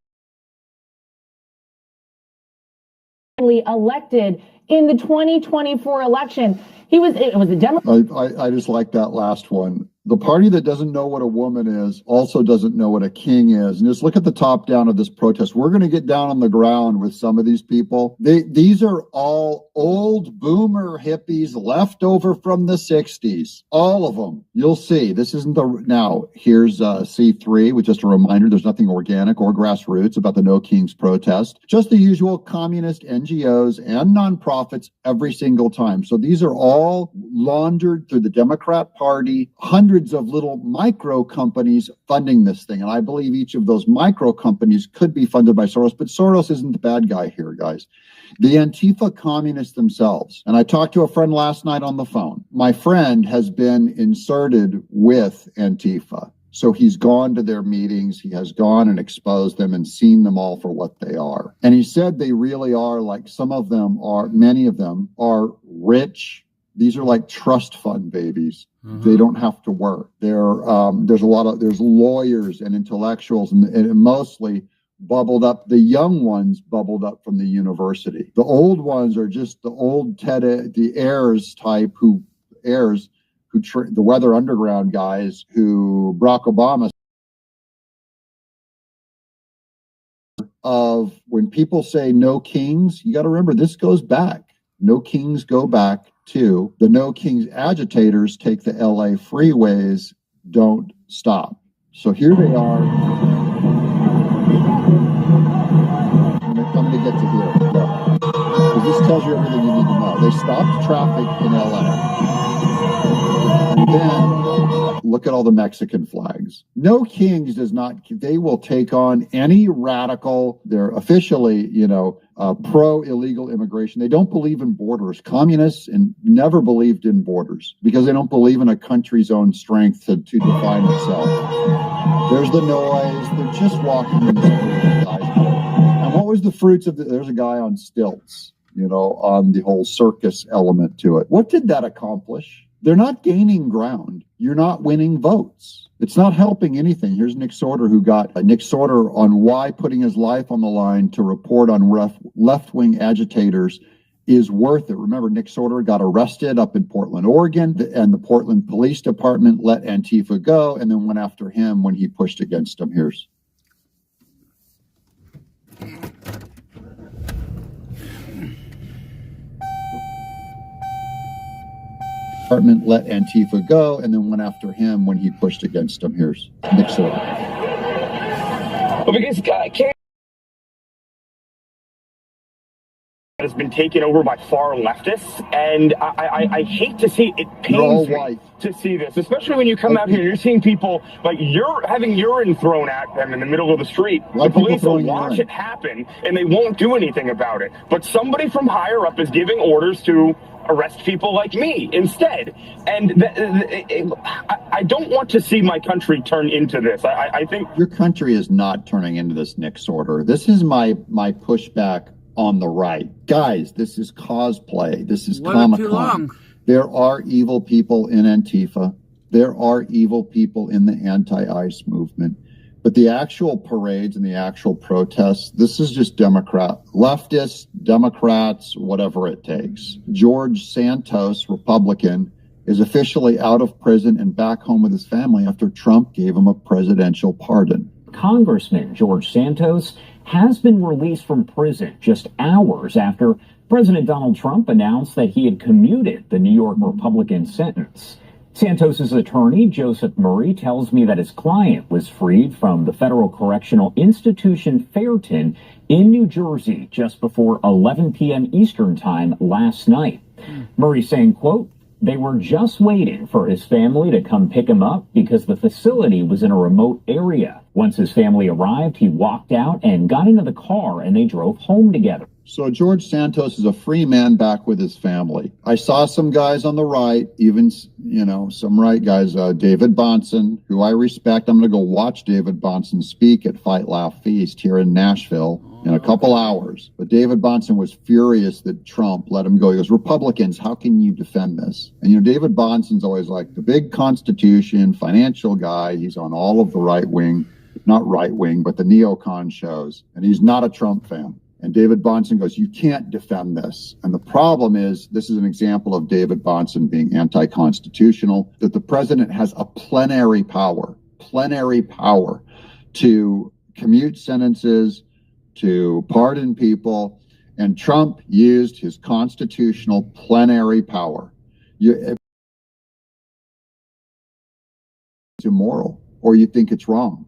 elected in the 2024 election. It was a Democrat. I just like that last one. The party that doesn't know what a woman is also doesn't know what a king is. And just look at the top down of this protest. We're going to get down on the ground with some of these people. These are all old boomer hippies left over from the 60s. All of them. You'll see. This isn't now, here's C3 with just a reminder. There's nothing organic or grassroots about the No Kings protest. Just the usual communist NGOs and nonprofits every single time. So these are all laundered through the Democrat Party. Hundreds of little micro companies funding this thing. And I believe each of those micro companies could be funded by Soros, but Soros isn't the bad guy here, guys. The Antifa communists themselves. And I talked to a friend last night on the phone. My friend has been inserted with Antifa. So he's gone to their meetings. He has gone and exposed them and seen them all for what they are. And he said they really are like many of them are rich. These are like trust fund babies. They don't have to work. There's lawyers and intellectuals and mostly bubbled up. The young ones bubbled up from the university. The old ones are just the old the heirs type the Weather Underground guys who Barack Obama of when people say no kings, you got to remember this goes back. No kings go back to the No Kings agitators take the LA freeways, don't stop. So here they are. I'm going to get to here. Because this tells you everything you need to know. They stopped traffic in LA. And then look at all the Mexican flags. No Kings they will take on any radical. They're officially, pro-illegal immigration. They don't believe in borders. Communists and never believed in borders because they don't believe in a country's own strength to define itself. There's the noise. They're just walking in the street. And what was the fruits of there's a guy on stilts, on the whole circus element to it. What did that accomplish? They're not gaining ground. You're not winning votes. It's not helping anything. Here's Nick Sorter, who got Nick Sorter on why putting his life on the line to report on left-wing agitators is worth it. Remember, Nick Sorter got arrested up in Portland, Oregon, and the Portland Police Department let Antifa go and then went after him when he pushed against him. Here's. Department let Antifa go and then went after him when he pushed against him. Here's Nick Sorter. Well, because has been taken over by far leftists, and I hate to see it. Pains me to see this, especially when you come out here and you're seeing people like you're having urine thrown at them in the middle of the street. The police will watch it happen and they won't do anything about it. But somebody from higher up is giving orders to arrest people like me instead. And I don't want to see my country turn into this. I think your country is not turning into this, Nick Sorter. This is my pushback on the right. Guys, this is cosplay. This is Comic-Con. There are evil people in Antifa. There are evil people in the anti-ICE movement. But the actual parades and the actual protests, this is just leftists, Democrats, whatever it takes. George Santos, Republican, is officially out of prison and back home with his family after Trump gave him a presidential pardon. Congressman George Santos has been released from prison just hours after President Donald Trump announced that he had commuted the New York Republican sentence. Santos's attorney, Joseph Murray, tells me that his client was freed from the federal correctional institution Fairton in New Jersey just before 11 p.m. Eastern time last night. Murray saying, quote, "They were just waiting for his family to come pick him up because the facility was in a remote area. Once his family arrived, he walked out and got into the car and they drove home together." So George Santos is a free man back with his family. I saw some guys on the right, even, some right guys, David Bahnsen, who I respect. I'm going to go watch David Bahnsen speak at Fight Laugh Feast here in Nashville in a couple hours. But David Bahnsen was furious that Trump let him go. He goes, "Republicans, how can you defend this?" And, David Bahnsen's always like the big Constitution, financial guy. He's on all of the right wing, not right wing, but the neocon shows. And he's not a Trump fan. And David Bahnsen goes, "You can't defend this." And the problem is, this is an example of David Bahnsen being anti-constitutional, that the president has a plenary power to commute sentences, to pardon people. And Trump used his constitutional plenary power. It's immoral, or you think it's wrong.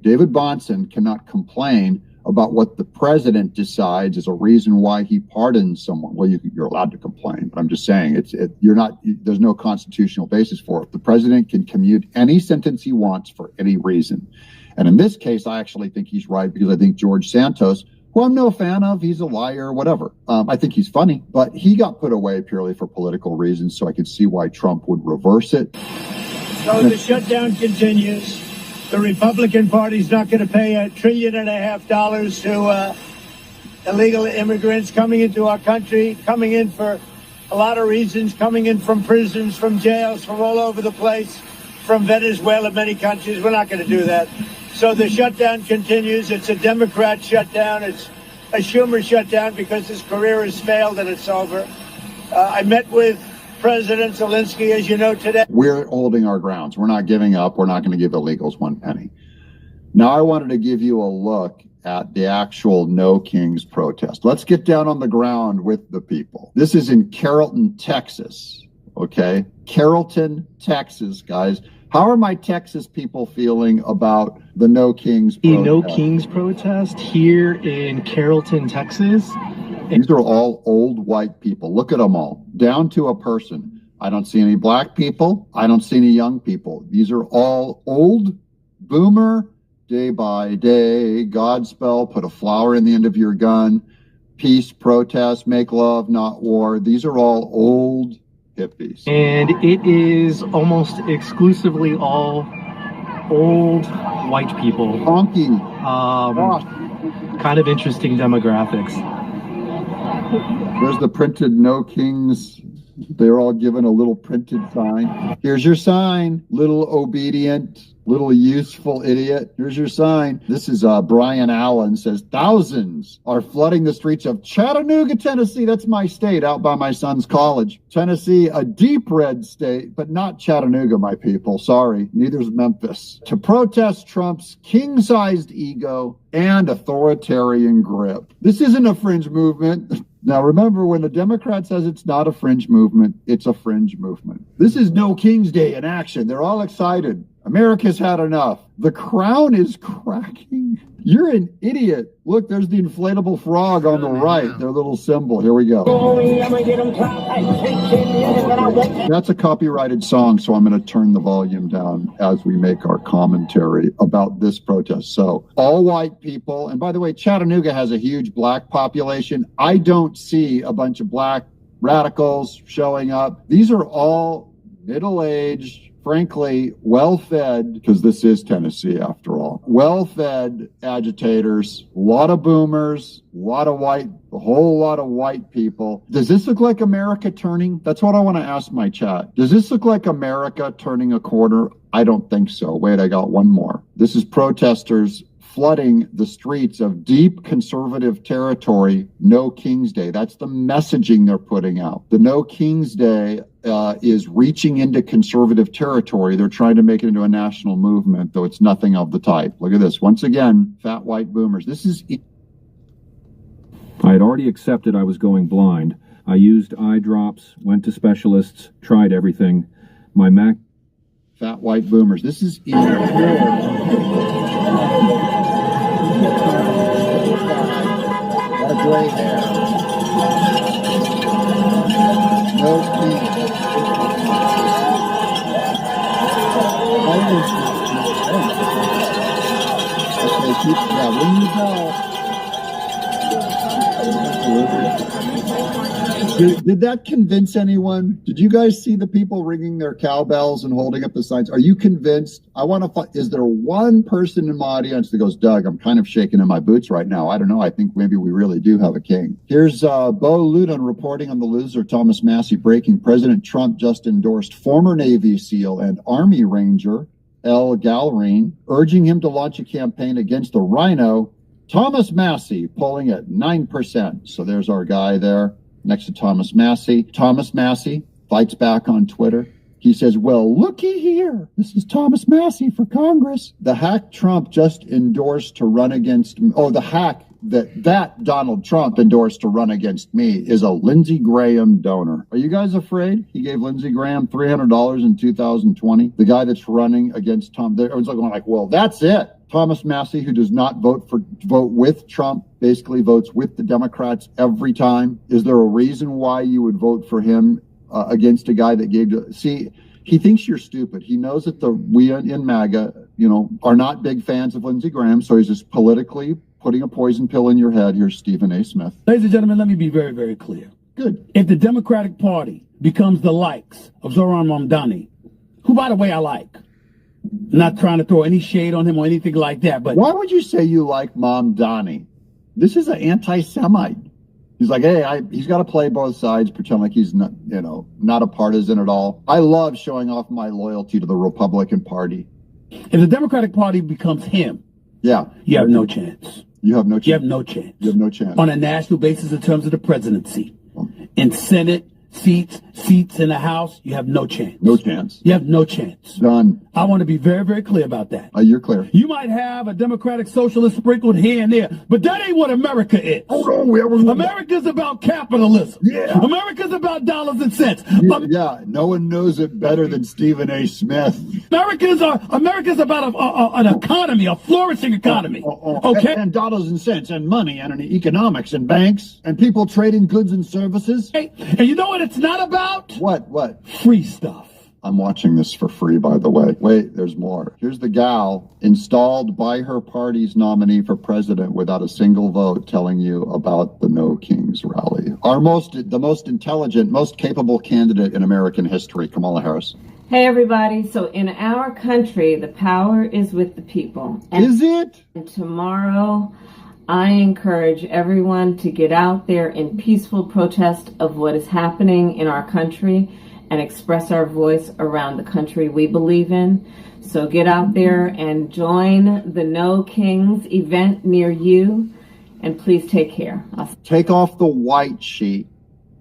David Bahnsen cannot complain about what the president decides is a reason why he pardons someone. Well, you're allowed to complain, but I'm just saying there's no constitutional basis for it. The president can commute any sentence he wants for any reason. And in this case, I actually think he's right, because I think George Santos, who I'm no fan of, he's a liar, whatever. I think he's funny, but he got put away purely for political reasons, so I could see why Trump would reverse it. So the shutdown continues. The Republican Party's not going to pay $1.5 trillion to illegal immigrants coming into our country, coming in for a lot of reasons, coming in from prisons, from jails, from all over the place, from Venezuela, many countries. We're not going to do that. So the shutdown continues. It's a Democrat shutdown. It's a Schumer shutdown because his career has failed and it's over. I met with President Zelensky, as you know, today. We're holding our grounds. We're not giving up. We're not going to give illegals one penny. Now, I wanted to give you a look at the actual No Kings protest. Let's get down on the ground with the people. This is in Carrollton, Texas. Okay? Carrollton, Texas, guys. How are my Texas people feeling about the No Kings protest? The No Kings protest here in Carrollton, Texas. These are all old white people. Look at them all, down to a person. I don't see any black people. I don't see any young people. These are all old, boomer, day by day, Godspell, put a flower in the end of your gun, peace, protest, make love, not war. These are all old hippies. And it is almost exclusively all old white people. Honky. Kind of interesting demographics. There's the printed No Kings. They're all given a little printed sign. Here's your sign, little obedient, little useful idiot. Here's your sign. This is Brian Allen says, thousands are flooding the streets of Chattanooga, Tennessee. That's my state, out by my son's college. Tennessee, a deep red state, but not Chattanooga, my people. Sorry, neither's Memphis. To protest Trump's king-sized ego and authoritarian grip. This isn't a fringe movement. Now, remember, when the Democrat says it's not a fringe movement, it's a fringe movement. This is No King's Day in action. They're all excited. America's had enough. The crown is cracking. You're an idiot. Look, there's the inflatable frog on the right, their little symbol. Here we go. That's a copyrighted song, so I'm going to turn the volume down as we make our commentary about this protest. So, all white people, and by the way, Chattanooga has a huge black population. I don't see a bunch of black radicals showing up. These are all middle-aged, frankly, well-fed, because this is Tennessee after all, well-fed agitators, a lot of boomers, a whole lot of white people. Does this look like America turning? That's what I want to ask my chat. Does this look like America turning a corner? I don't think so. Wait, I got one more. This is protesters flooding the streets of deep conservative territory, No King's Day. That's the messaging they're putting out. The No King's Day is reaching into conservative territory. They're trying to make it into a national movement, though it's nothing of the type. Look at this. Once again, fat white boomers. This is... I had already accepted I was going blind. I used eye drops, went to specialists, tried everything. My Mac... Fat white boomers. This is... Got gray hair. No teeth. Yeah, when you go. Did that convince anyone? Did you guys see the people ringing their cowbells and holding up the signs? Are you convinced? I want to find, is there one person in my audience that goes, Doug, I'm kind of shaking in my boots right now. I don't know. I think maybe we really do have a king. Here's Bo Ludin reporting on the loser, Thomas Massey, breaking. President Trump just endorsed former Navy SEAL and Army Ranger L. Gallerine, urging him to launch a campaign against the Rhino. Thomas Massey polling at 9%. So there's our guy there next to Thomas Massey. Thomas Massey fights back on Twitter. He says, well, looky here. This is Thomas Massey for Congress. The hack Trump just endorsed to run against... Oh, the hack that Donald Trump endorsed to run against me is a Lindsey Graham donor. Are you guys afraid? He gave Lindsey Graham $300 in 2020. The guy that's running against Tom... Everyone's looking like, well, that's it. Thomas Massey, who does not vote with Trump, basically votes with the Democrats every time. Is there a reason why you would vote for him against a guy that gave to... See, he thinks you're stupid. He knows that we in MAGA, are not big fans of Lindsey Graham, so he's just politically putting a poison pill in your head. Here's Stephen A. Smith. Ladies and gentlemen, let me be very, very clear. Good. If the Democratic Party becomes the likes of Zohran Mamdani, who, by the way, I like, not trying to throw any shade on him or anything like that, but... Why would you say you like Mamdani? This is an anti-Semite. He's like, hey, he's got to play both sides, pretend like he's not, not a partisan at all. I love showing off my loyalty to the Republican Party. If the Democratic Party becomes him, yeah, you have no chance. You have no chance. You have no chance. You have no chance. On a national basis in terms of the presidency. In Senate, seats in the House, you have no chance. No chance. You have no chance. Done. I want to be very, very clear about that. You're clear. You might have a Democratic Socialist sprinkled here and there, but that ain't what America is. Oh, no, America's about capitalism. Yeah. America's about dollars and cents. Yeah, no one knows it better than Stephen A. Smith. America's about an economy, a flourishing economy. Okay? And dollars and cents and money and economics and banks and people trading goods and services. Hey, and you know what it's not about? What? Free stuff. I'm watching this for free, by the way. Wait, there's more. Here's the gal installed by her party's nominee for president without a single vote, telling you about the No Kings rally. The most intelligent, most capable candidate in American history, Kamala Harris. Hey, everybody. So in our country, the power is with the people. Is it? And tomorrow, I encourage everyone to get out there in peaceful protest of what is happening in our country and express our voice around the country we believe in. So get out there and join the No Kings event near you, and please take care. Take off the white sheet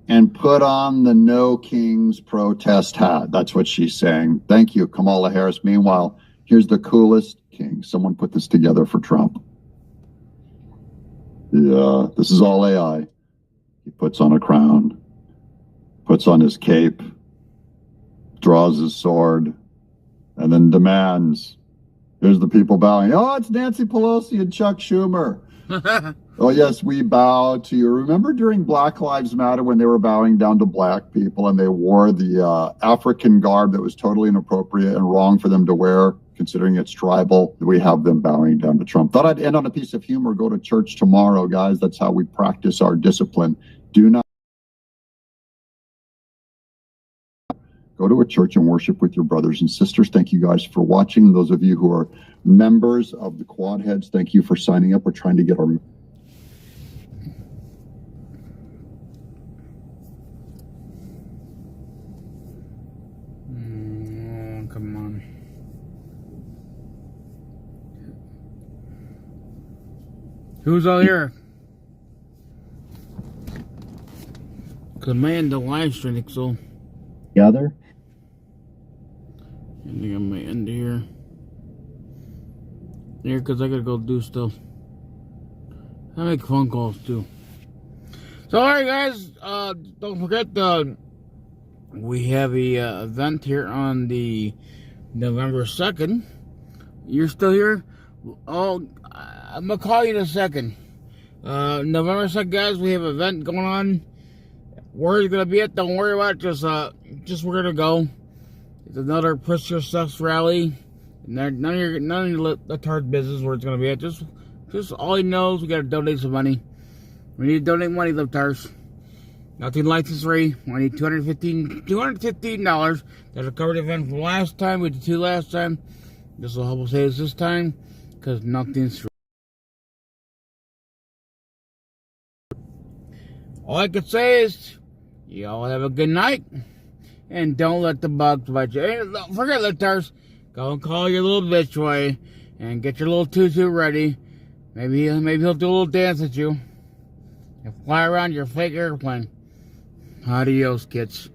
and put on the No Kings protest hat. That's what she's saying. Thank you, Kamala Harris. Meanwhile, here's the coolest king. Someone put this together for Trump. Yeah, this is all AI. He puts on a crown, puts on his cape, draws his sword, and then demands, here's the people bowing. Oh, it's Nancy Pelosi and Chuck Schumer. Oh, yes, we bow to you. Remember during Black Lives Matter when they were bowing down to black people and they wore the African garb that was totally inappropriate and wrong for them to wear, considering it's tribal? We have them bowing down to Trump. Thought I'd end on a piece of humor. Go to church tomorrow, guys. That's how we practice our discipline. Do not go to a church and worship with your brothers and sisters. Thank you guys for watching. Those of you who are members of the Quad Heads, thank you for signing up. We're trying to get our... Come on. Who's all here? Command the live streaming, so... The other? I think I might end here. Here, because I gotta go do stuff. I make phone calls too. So, alright, guys, don't forget, we have a event here on the November 2nd. You're still here? Oh, I'm gonna call you in a second. November 2nd, guys, we have an event going on. Where it's gonna be at, don't worry about it, just we're gonna go. It's another Push Your Stuffs rally. None of your letard business where it's gonna be at. Just all he knows, we gotta donate some money. We need to donate money, libtards. Nothing license free. We need $215. That'll cover the event from last time. We did 2 last time. This will help us save us this time, because nothing's free. All I can say is, y'all have a good night, and don't let the bugs bite you. And don't forget, libtards, go and call your little bitch boy, and get your little tutu ready. Maybe he'll do a little dance at you, and fly around your fake airplane. Adios, kids.